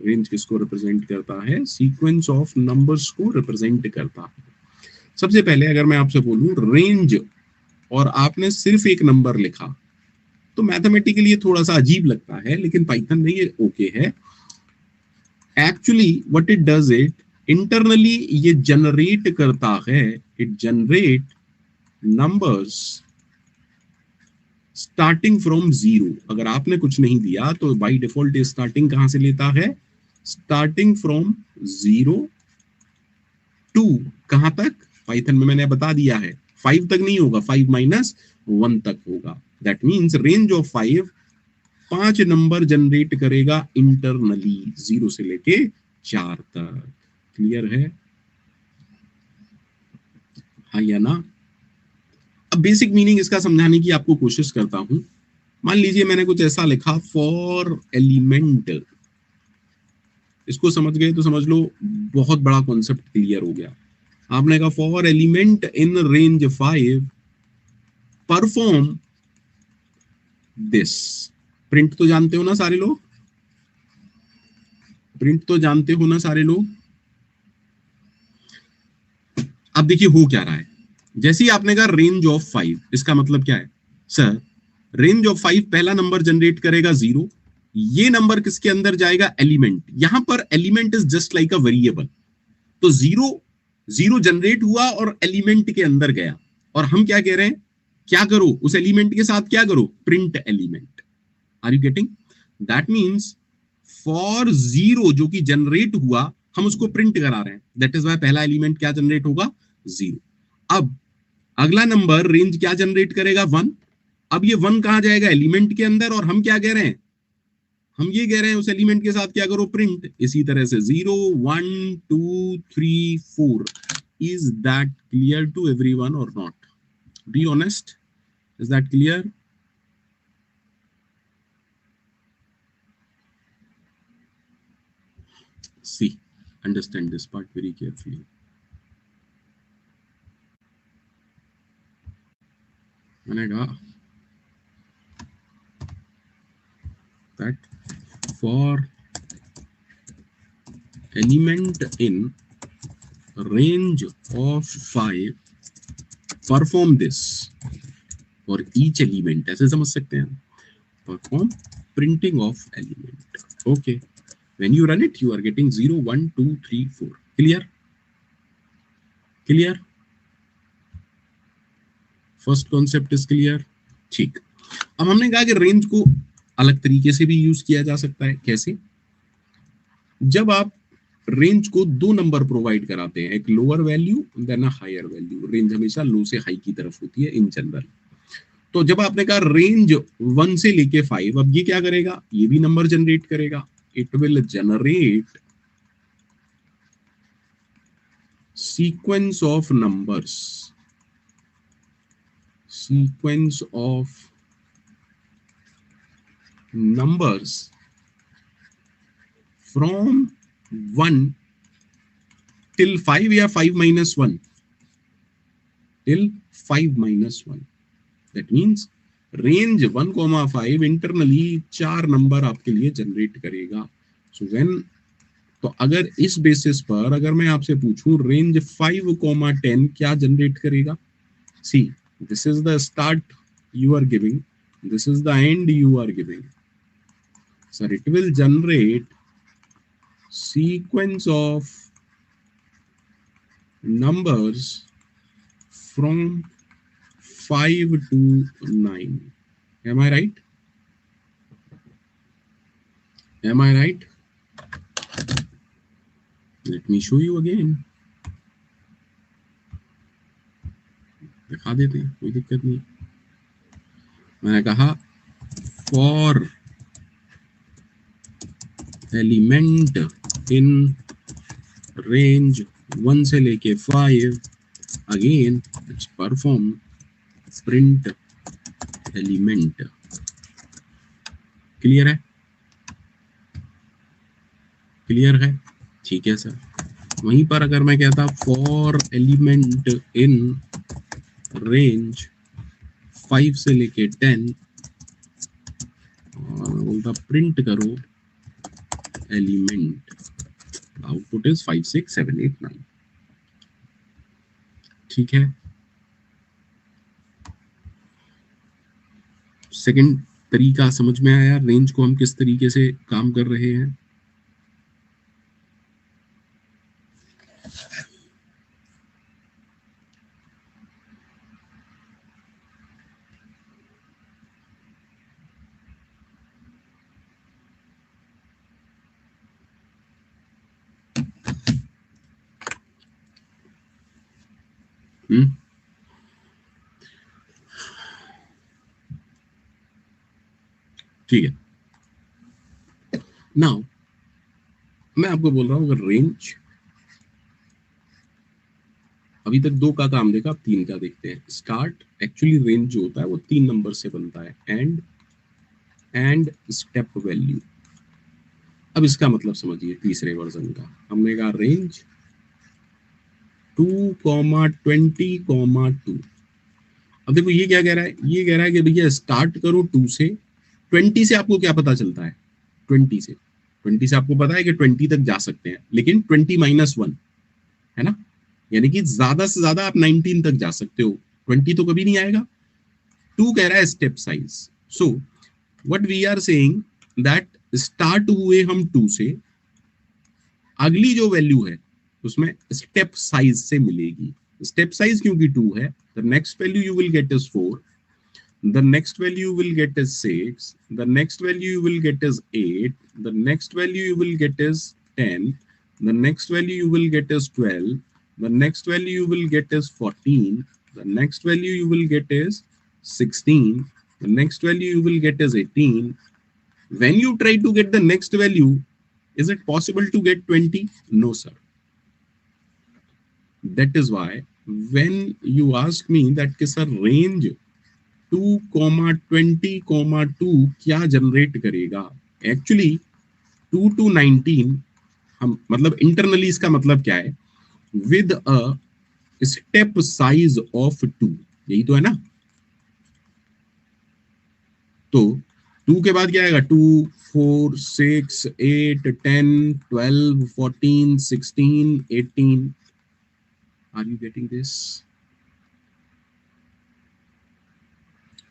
B: Range किसको रिप्रेजेंट करता है? सीक्वेंस ऑफ नंबर्स को रिप्रेजेंट करता है। सबसे पहले अगर मैं आपसे बोलूं रेंज और आपने सिर्फ एक नंबर लिखा तो मैथमेटिकली थोड़ा सा अजीब लगता है, लेकिन पाइथन में ये ओके है। Actually what it does, it internally ये जनरेट करता है, it generate numbers starting from 0। अगर आपने कुछ नहीं दिया तो बाय डिफॉल्ट ये स्टार्टिंग कहां से लेता है? स्टार्टिंग फ्रॉम 0 टू कहां तक? पाइथन में मैंने बता दिया है 5 तक नहीं होगा, 5 - 1 तक होगा। That means range of 5 number generate करेगा इंटरनली 0 से लेके 4 तक। क्लियर है? हाँ या ना? अब बेसिक मीनिंग इसका समझाने की आपको कोशिश करता हूं। मान लीजिए मैंने कुछ ऐसा लिखा, फॉर एलिमेंट इसको समझ गए तो समझ लो बहुत बड़ा कॉन्सेप्ट क्लियर हो गया। आपने कहा for element in range 5 perform this. Print तो जानते हो ना सारे लोग, प्रिंट तो जानते हो ना सारे लोग। अब देखिए हो क्या रहा है, जैसे ही आपने कहा रेंज ऑफ 5, इसका मतलब क्या है सर, रेंज ऑफ 5 पहला नंबर जनरेट करेगा 0, ये नंबर किसके अंदर जाएगा, एलिमेंट। यहां पर element is just like a variable, तो 0 0 जनरेट हुआ और एलिमेंट के अंदर गया, और हम क्या कह रहे हैं, क्या करो उस एलिमेंट के साथ, क्या करो, print element. Are you getting? That means for 0 जो कि जनरेट हुआ, हम उसको प्रिंट करा रहे हैं, दैट इज वाई पहला एलिमेंट क्या जनरेट होगा, 0। अब अगला नंबर रेंज क्या जनरेट करेगा, 1। अब ये 1 कहां जाएगा, एलिमेंट के अंदर, और हम क्या कह रहे हैं, हम ये कह रहे हैं उस एलिमेंट के साथ क्या करो, प्रिंट। इसी तरह से 0 1 2 3 4। Is that clear to everyone और not? Be honest, is that clear? See, understand this part very carefully. मैंने कहा that for element in range of 5 perform this for each element, ऐसे समझ सकते हैं, perform printing of element. Okay, when you run it you are getting 0 1 2 3 4. Clear? Clear? First concept is clear? ठीक। अब हमने कहा कि रेंज को अलग तरीके से भी यूज किया जा सकता है। कैसे? जब आप रेंज को 2 नंबर प्रोवाइड कराते हैं, एक lower value than a higher value. Range हमेशा लो से हाई की तरफ होती है इन जनरल। तो जब आपने कहा रेंज 1 से लेके 5, अब ये क्या करेगा, ये भी नंबर जनरेट करेगा। It will generate sequence of numbers, sequence of numbers from 1 till 5 या 5 minus 1 till 5 minus 1. That means range 1,5 internally 4 number आपके लिए जनरेट करेगा। So when, तो अगर इस बेसिस पर अगर मैं आपसे पूछूं रेंज 5,10 क्या जनरेट करेगा? See, this is the start you are giving, this is the end you are giving. So it will generate sequence of numbers from 5 to 9. Am I right? Am I right? Let me show you again. दिखा देते हैं, कोई दिक्कत नहीं। मैंने कहा for element in range 1 से लेके 5, again it's perform print element. Clear है? क्लियर है? ठीक है सर। वहीं पर अगर मैं कहता फॉर एलिमेंट इन रेंज 5 से लेके 10, और बोलता प्रिंट करो एलिमेंट, आउटपुट इज 5 6 7 8 9। ठीक है? सेकंड तरीका समझ में आया, रेंज को हम किस तरीके से काम कर रहे हैं। ठीक है। नाउ मैं आपको बोल रहा हूं अगर रेंज, अभी तक 2 का काम देखा, अब 3 का देखते हैं। स्टार्ट, एक्चुअली रेंज जो होता है वो 3 नंबर से बनता है, एंड स्टेप वैल्यू। अब इसका मतलब समझिए तीसरे वर्जन का, हमने कहा रेंज 2,20,2। अब देखो ये क्या कह रहा है, ये कह रहा है कि भैया स्टार्ट करो 2 से। 20 से आपको क्या पता चलता है, 20 से आपको पता है कि 20 तक जा सकते हैं, लेकिन 20-1 है ना, यानी कि ज्यादा से ज्यादा आप 19 तक जा सकते हो, 20 तो कभी नहीं आएगा। 2 कह रहा है step size. So what we are saying that start हुए हम 2 से, अगली जो वैल्यू है उसमें स्टेप साइज से मिलेगी। स्टेप साइज क्योंकि 2 है, the next value you will gate is 4, the next value you will get is 6, the next value you will get is 8, the next value you will get is 10, the next value you will get is 12, the next value you will get is 14, the next value you will get is 16, the next value you will get is 18. When you try to get the next value, is it possible to get 20? No sir. That is why when you ask me that sir range 2,20,2 क्या generate करेगा, actually 2 to 19, हम मतलब internally इसका मतलब क्या है, with a step size of 2, यही तो है ना। तो 2 के बाद क्या आएगा, 2, 4, 6, 8, 10, 12, 14, 16, 18। Are you getting this,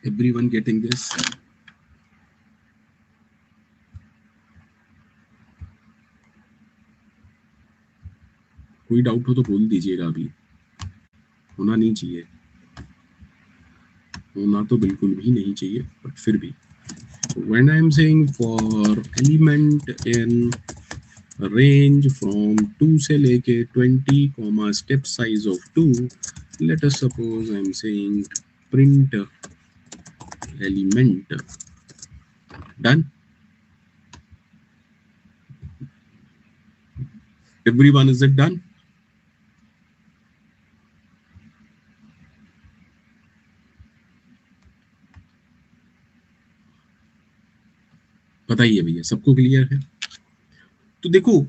B: everyone getting this? कोई डाउट हो तो बोल दीजिएगा, अभी होना नहीं चाहिए, होना तो बिल्कुल भी नहीं चाहिए, बट फिर भी when I'm saying for element in range from 2 से लेके 20 comma step size of 2, let us suppose I'm saying print element, done? Everyone, is it done? बताइए भैया, सबको क्लियर है? तो देखो,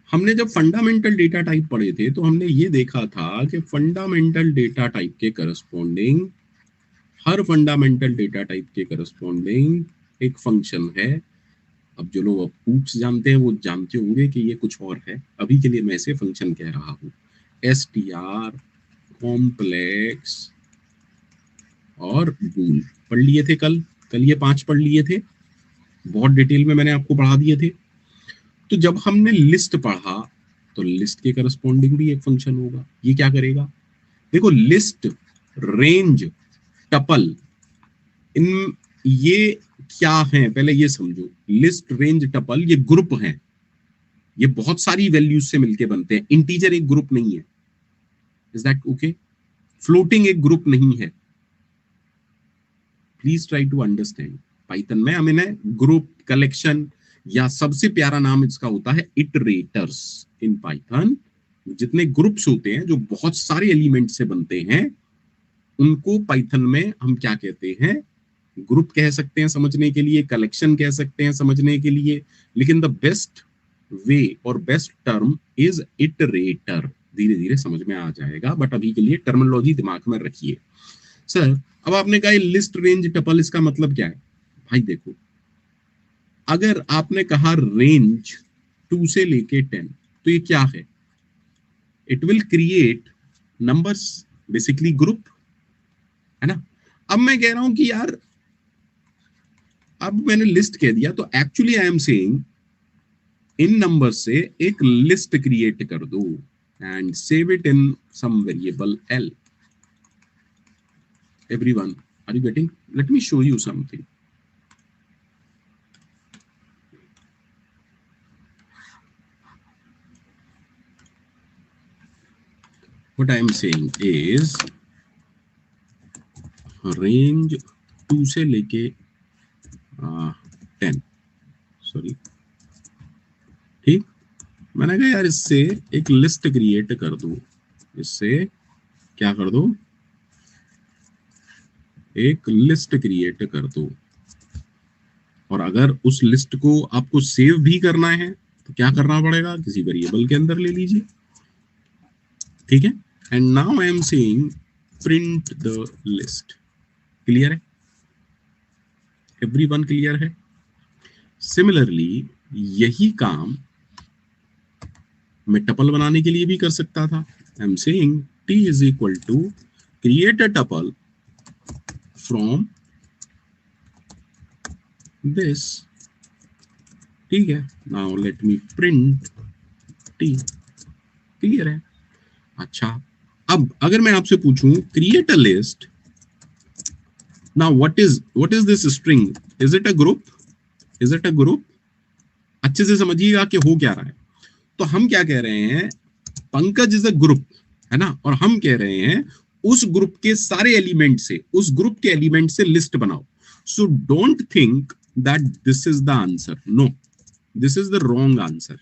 B: हमने जब फंडामेंटल डेटा टाइप पढ़े थे तो हमने ये देखा था कि फंडामेंटल डेटा टाइप के करस्पॉन्डिंग, हर फंडामेंटल डेटा टाइप के करस्पॉन्डिंग एक फंक्शन है। अब जो लोग ऊप्स जानते हैं वो जानते होंगे कि ये कुछ और है, अभी के लिए मैं इसे फंक्शन कह रहा हूँ। str, कॉम्प्लेक्स और बूल पढ़ लिए थे कल ये 5 पढ़ लिए थे, बहुत डिटेल में मैंने आपको पढ़ा दिए थे। तो जब हमने लिस्ट पढ़ा तो लिस्ट के करस्पॉन्डिंग भी एक फंक्शन होगा। ये क्या करेगा, देखो लिस्ट, रेंज, टपल, इन ये क्या है पहले ये समझो। लिस्ट, रेंज, टपल ये ग्रुप हैं, ये बहुत सारी वैल्यूज से मिलके बनते हैं। इंटीजर एक ग्रुप नहीं है, इज दैट ओके? फ्लोटिंग एक ग्रुप नहीं है, please try to understand. Python में हमें ग्रुप, कलेक्शन, या सबसे प्यारा नाम इसका होता है इटरेटर्स। इन पाइथन जितने ग्रुप्स होते हैं जो बहुत सारे एलिमेंट से बनते हैं, उनको पाइथन में हम क्या कहते हैं, ग्रुप कह सकते हैं समझने के लिए, कलेक्शन कह सकते हैं समझने के लिए, लेकिन द बेस्ट वे और बेस्ट टर्म इज इटरेटर। धीरे धीरे समझ में आ जाएगा, बट अभी के लिए टर्मिनोलॉजी दिमाग में रखिए। सर अब आपने कहा लिस्ट, रेंज, टपल, इसका मतलब क्या है? भाई देखो, अगर आपने कहा रेंज 2 से लेके 10, तो ये क्या है? It will create numbers, basically group, है ना। अब मैं कह रहा हूं कि यार, अब मैंने लिस्ट कह दिया तो एक्चुअली आई एम सेइंग इन नंबर से एक लिस्ट क्रिएट कर दो and save it in some variable L. Everyone, are you getting? Let me show you something. What I am saying is range 2 से लेके 10, सॉरी, ठीक। मैंने कहा यार इससे एक लिस्ट क्रिएट कर दो, इससे क्या कर दो, एक लिस्ट क्रिएट कर दो, और अगर उस लिस्ट को आपको सेव भी करना है तो क्या करना पड़ेगा, किसी वेरिएबल के अंदर ले लीजिए, ठीक है। And now I am saying print the list. Clear है, एवरीवन क्लियर है। सिमिलरली यही काम मैं टपल बनाने के लिए भी कर सकता था। I am saying t is equal to create a tuple from this, ठीक है। Now let me print t। Clear है। अच्छा, अब अगर मैं आपसे पूछूं create a list, now what is this string, is it a group, is it a group? अच्छे से समझिएगा कि हो क्या रहा है। तो हम क्या कह रहे हैं, पंकज इज अ ग्रुप, है ना, और हम कह रहे हैं उस ग्रुप के सारे एलिमेंट से, उस ग्रुप के एलिमेंट से लिस्ट बनाओ। So don't think that this is the answer, no, this is the wrong answer.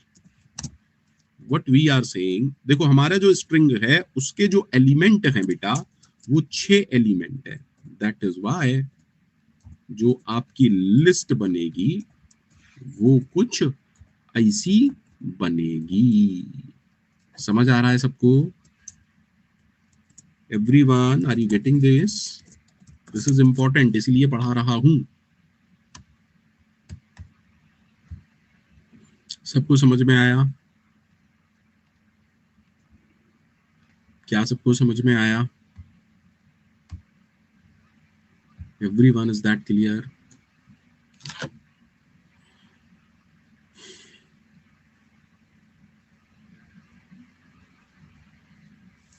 B: What we are saying, देखो हमारा जो स्ट्रिंग है उसके जो एलिमेंट है बेटा वो 6 एलिमेंट है। दैट इज व्हाई जो आपकी लिस्ट बनेगी वो कुछ ऐसी बनेगी। समझ आ रहा है सबको? Everyone, are you getting this? This is important, इसलिए पढ़ा रहा हूं। सबको समझ में आया? क्या सबको समझ में आया? Everyone, is that clear?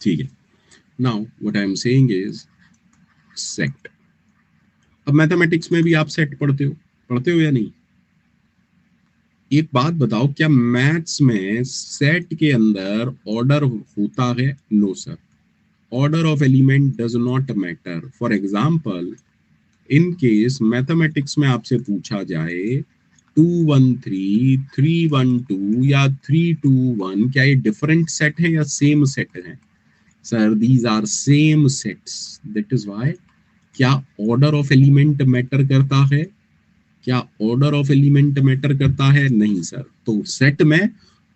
B: ठीक है। Now what I am saying is set. अब मैथमेटिक्स में भी आप सेट पढ़ते हो या नहीं? एक बात बताओ, क्या मैथ्स में सेट के अंदर ऑर्डर होता है? No sir, order of element does not matter. For example, in case mathematics में आपसे पूछा जाए 213, 312 या 321, क्या ये डिफरेंट सेट है या सेम सेट है? Sir these are same sets, that is why. क्या ऑर्डर ऑफ एलिमेंट मैटर करता है? क्या ऑर्डर ऑफ एलिमेंट मैटर करता है? नहीं सर। तो सेट में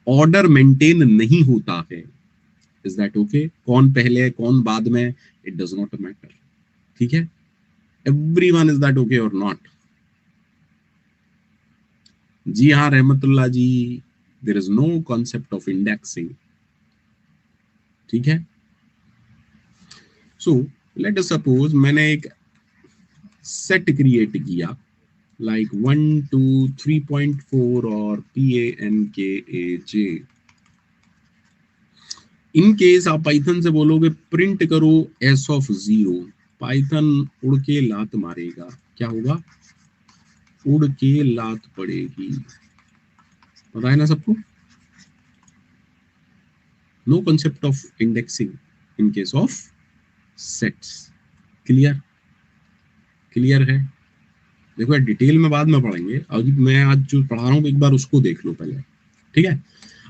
B: ऑर्डर मेंटेन नहीं होता है। Is that okay? कौन पहले कौन बाद में, इट डज नॉट मैटर, ठीक है। एवरीवन, इज दैट ओके और नॉट? जी हाँ Rahmatullah ji, there is no concept of indexing, ठीक है। सो लेट अस सपोज मैंने एक सेट क्रिएट किया like 1 2 3.4 और PANKAJ। इन केस आप पाइथन से बोलोगे प्रिंट करो S ऑफ 0, पाइथन उड़ के लात मारेगा। क्या होगा? उड़ के लात पड़ेगी। पता है ना सबको? No concept of indexing in case of sets. Clear? Clear है? देखो डिटेल में बाद में पढ़ेंगे, अभी मैं आज जो पढ़ा रहा हूँ एक बार उसको देख लो पहले, ठीक है।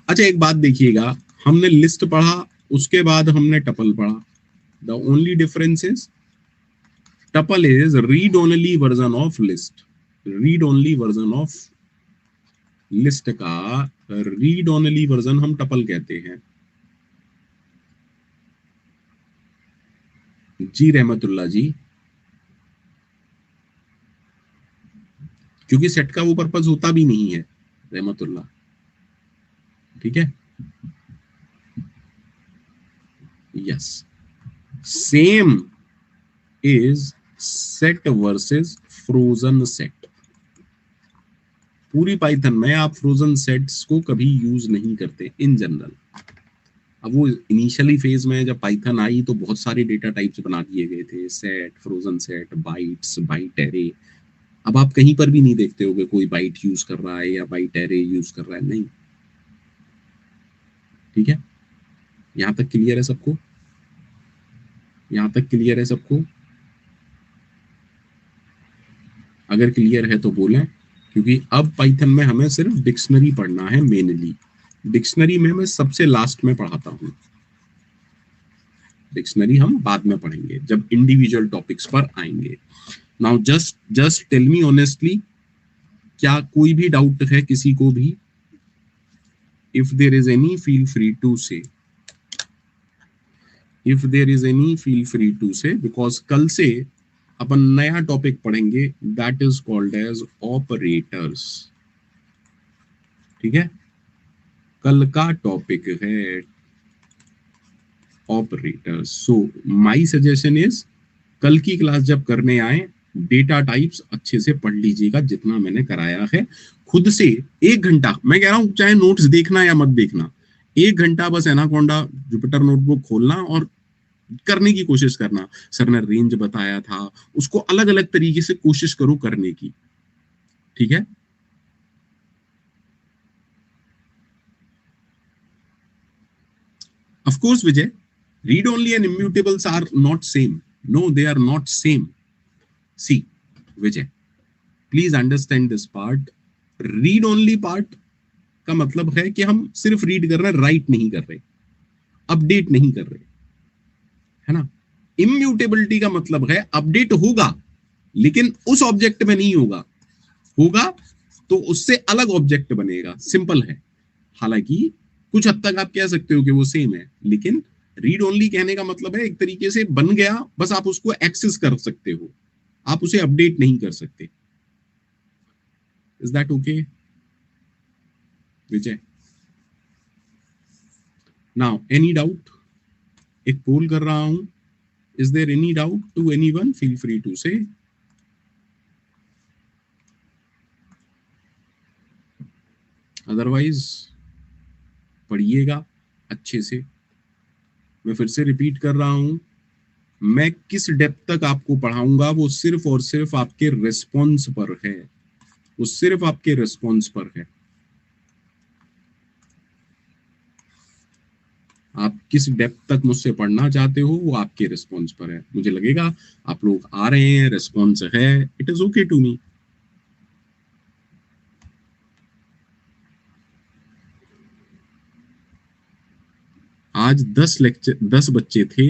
B: अच्छा एक बात देखिएगा, हमने लिस्ट पढ़ा, उसके बाद हमने टपल पढ़ा। The only difference is tuple is read only version of list. Read only version of list का रीड ओनली वर्जन हम टपल कहते हैं। जी रहमतुल्लाह जी, क्योंकि सेट का वो पर्पस होता भी नहीं है रहमतुल्लाह, ठीक है। Yes, same is set versus frozen set. पूरी पाइथन में आप फ्रोजन सेट्स को कभी यूज नहीं करते इन जनरल। अब वो इनिशियली फेज में जब पाइथन आई तो बहुत सारे डेटा टाइप्स बना दिए गए थे, set, frozen set, bytes, byte array. अब आप कहीं पर भी नहीं देखते होगे कोई बाइट यूज कर रहा है या बाइट एरे यूज कर रहा है, नहीं, ठीक है। यहां तक क्लियर है सबको? यहां तक क्लियर है सबको? अगर क्लियर है तो बोलें, क्योंकि अब पाइथन में हमें सिर्फ डिक्शनरी पढ़ना है मेनली। डिक्शनरी में मैं सबसे लास्ट में पढ़ाता हूँ, डिक्शनरी हम बाद में पढ़ेंगे जब इंडिविजुअल टॉपिक्स पर आएंगे। Now just tell me honestly, क्या कोई भी डाउट है किसी को भी? If there is any feel free to say, if there is any feel free to say, because कल से अपन नया टॉपिक पढ़ेंगे, that is called as operators. ठीक है, कल का टॉपिक है operators. So my suggestion is, कल की क्लास जब करने आए, डेटा टाइप्स अच्छे से पढ़ लीजिएगा, जितना मैंने कराया है खुद से। 1 घंटा मैं कह रहा हूं, चाहे नोट्स देखना या मत देखना, 1 घंटा बस एनाकोंडा जुपिटर नोटबुक खोलना और करने की कोशिश करना। सर ने रेंज बताया था, उसको अलग अलग तरीके से कोशिश करो करने की। ठीक है, of course Vijay, read only and immutables are not same. No, they are not same. See Vijay, please understand this part. read only part का मतलब है कि हम सिर्फ रीड कर रहे हैं, राइट नहीं कर रहे, अपडेट नहीं कर रहे, है ना। इम्यूटेबिलिटी का मतलब है अपडेट होगा लेकिन उस ऑब्जेक्ट में नहीं होगा, होगा तो उससे अलग ऑब्जेक्ट बनेगा, सिंपल है। हालांकि कुछ हद तक आप कह सकते हो कि वो सेम है, लेकिन रीड ओनली कहने का मतलब है एक तरीके से बन गया, बस आप उसको एक्सेस कर सकते हो, आप उसे अपडेट नहीं कर सकते। Is that okay Vijay? Now any doubt? एक पोल कर रहा हूं, is there any doubt to anyone? Feel free to say. Otherwise पढ़िएगा अच्छे से। मैं फिर से रिपीट कर रहा हूं, मैं किस डेप्थ तक आपको पढ़ाऊंगा वो सिर्फ और सिर्फ आपके रिस्पॉन्स पर है, वो सिर्फ आपके रिस्पॉन्स पर है। आप किस डेप्थ तक मुझसे पढ़ना चाहते हो वो आपके रिस्पॉन्स पर है। मुझे लगेगा आप लोग आ रहे हैं, रिस्पॉन्स है, it is okay to me. आज 10 बच्चे थे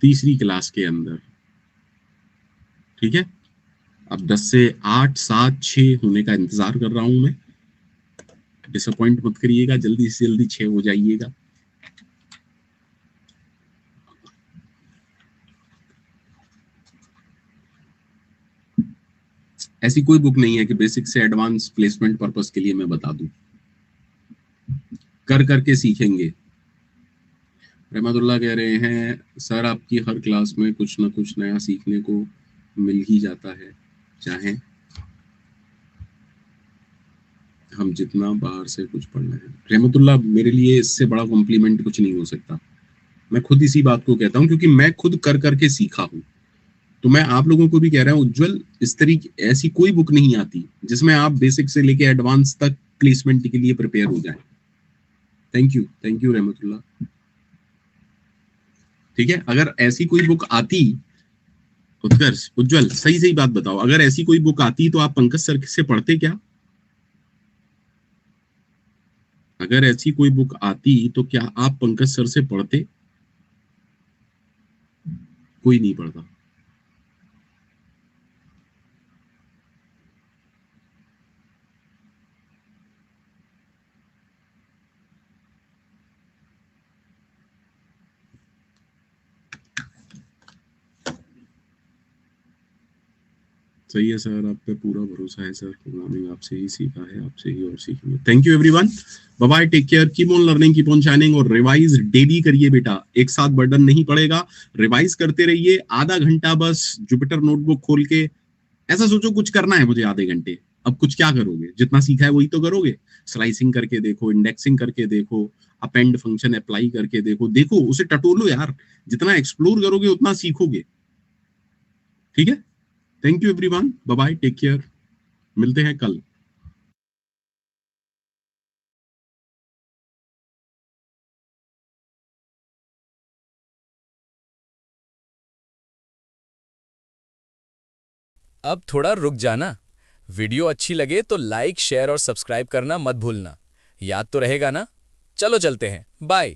B: तीसरी क्लास के अंदर। ठीक है, अब 10 से 8, 7, 6 होने का इंतजार कर रहा हूं मैं। डिसअपॉइंट मत करिएगा, जल्दी से जल्दी 6 हो जाइएगा। ऐसी कोई बुक नहीं है कि बेसिक से एडवांस प्लेसमेंट पर्पस के लिए मैं बता दूं, कर करके सीखेंगे। रहमतुल्लाह कह रहे हैं सर आपकी हर क्लास में कुछ ना कुछ नया सीखने को मिल ही जाता है, चाहे हम जितना बाहर से कुछ पढ़ना है। रहमतुल्लाह, मेरे लिए इससे बड़ा कॉम्प्लीमेंट कुछ नहीं हो सकता। मैं खुद इसी बात को कहता हूँ क्योंकि मैं खुद कर करके सीखा हूँ। तो मैं आप लोगों को भी कह रहा हूँ, उज्जवल इस तरीके ऐसी कोई बुक नहीं आती जिसमें आप बेसिक से लेके एडवांस तक प्लेसमेंट के लिए प्रिपेयर हो जाए। थैंक यू रहमतुल्लाह। ठीक है, अगर ऐसी कोई बुक आती, उत्कर्ष उज्जवल सही सही बात बताओ, अगर ऐसी कोई बुक आती तो आप पंकज सर से पढ़ते क्या? अगर ऐसी कोई बुक आती तो क्या आप पंकज सर से पढ़ते? कोई नहीं पढ़ता। सही है सर, आप पे पूरा भरोसा है सर। प्रोग्रामिंग आपसे ही सीखा है, आपसे ही और सीखेंगे। Thank you everyone, bye bye, take care, keep on learning, keep on shining. और रिवाइज डेली करिए बेटा, एक साथ बर्डन नहीं पड़ेगा, रिवाइज करते रहिए। आधा घंटा बस जुपिटर नोटबुक खोल के ऐसा सोचो कुछ करना है मुझे आधे घंटे। अब कुछ क्या करोगे, जितना सीखा है वही तो करोगे। स्लाइसिंग करके देखो, इंडेक्सिंग करके देखो, अपेंड फंक्शन अप्लाई करके देखो, देखो उसे टटोलो यार। जितना एक्सप्लोर करोगे उतना सीखोगे। ठीक है, thank you everyone, bye bye, take care, मिलते हैं कल।
C: अब थोड़ा रुक जाना। वीडियो अच्छी लगे तो लाइक, शेयर और सब्सक्राइब करना मत भूलना। याद तो रहेगा ना? चलो चलते हैं, बाय।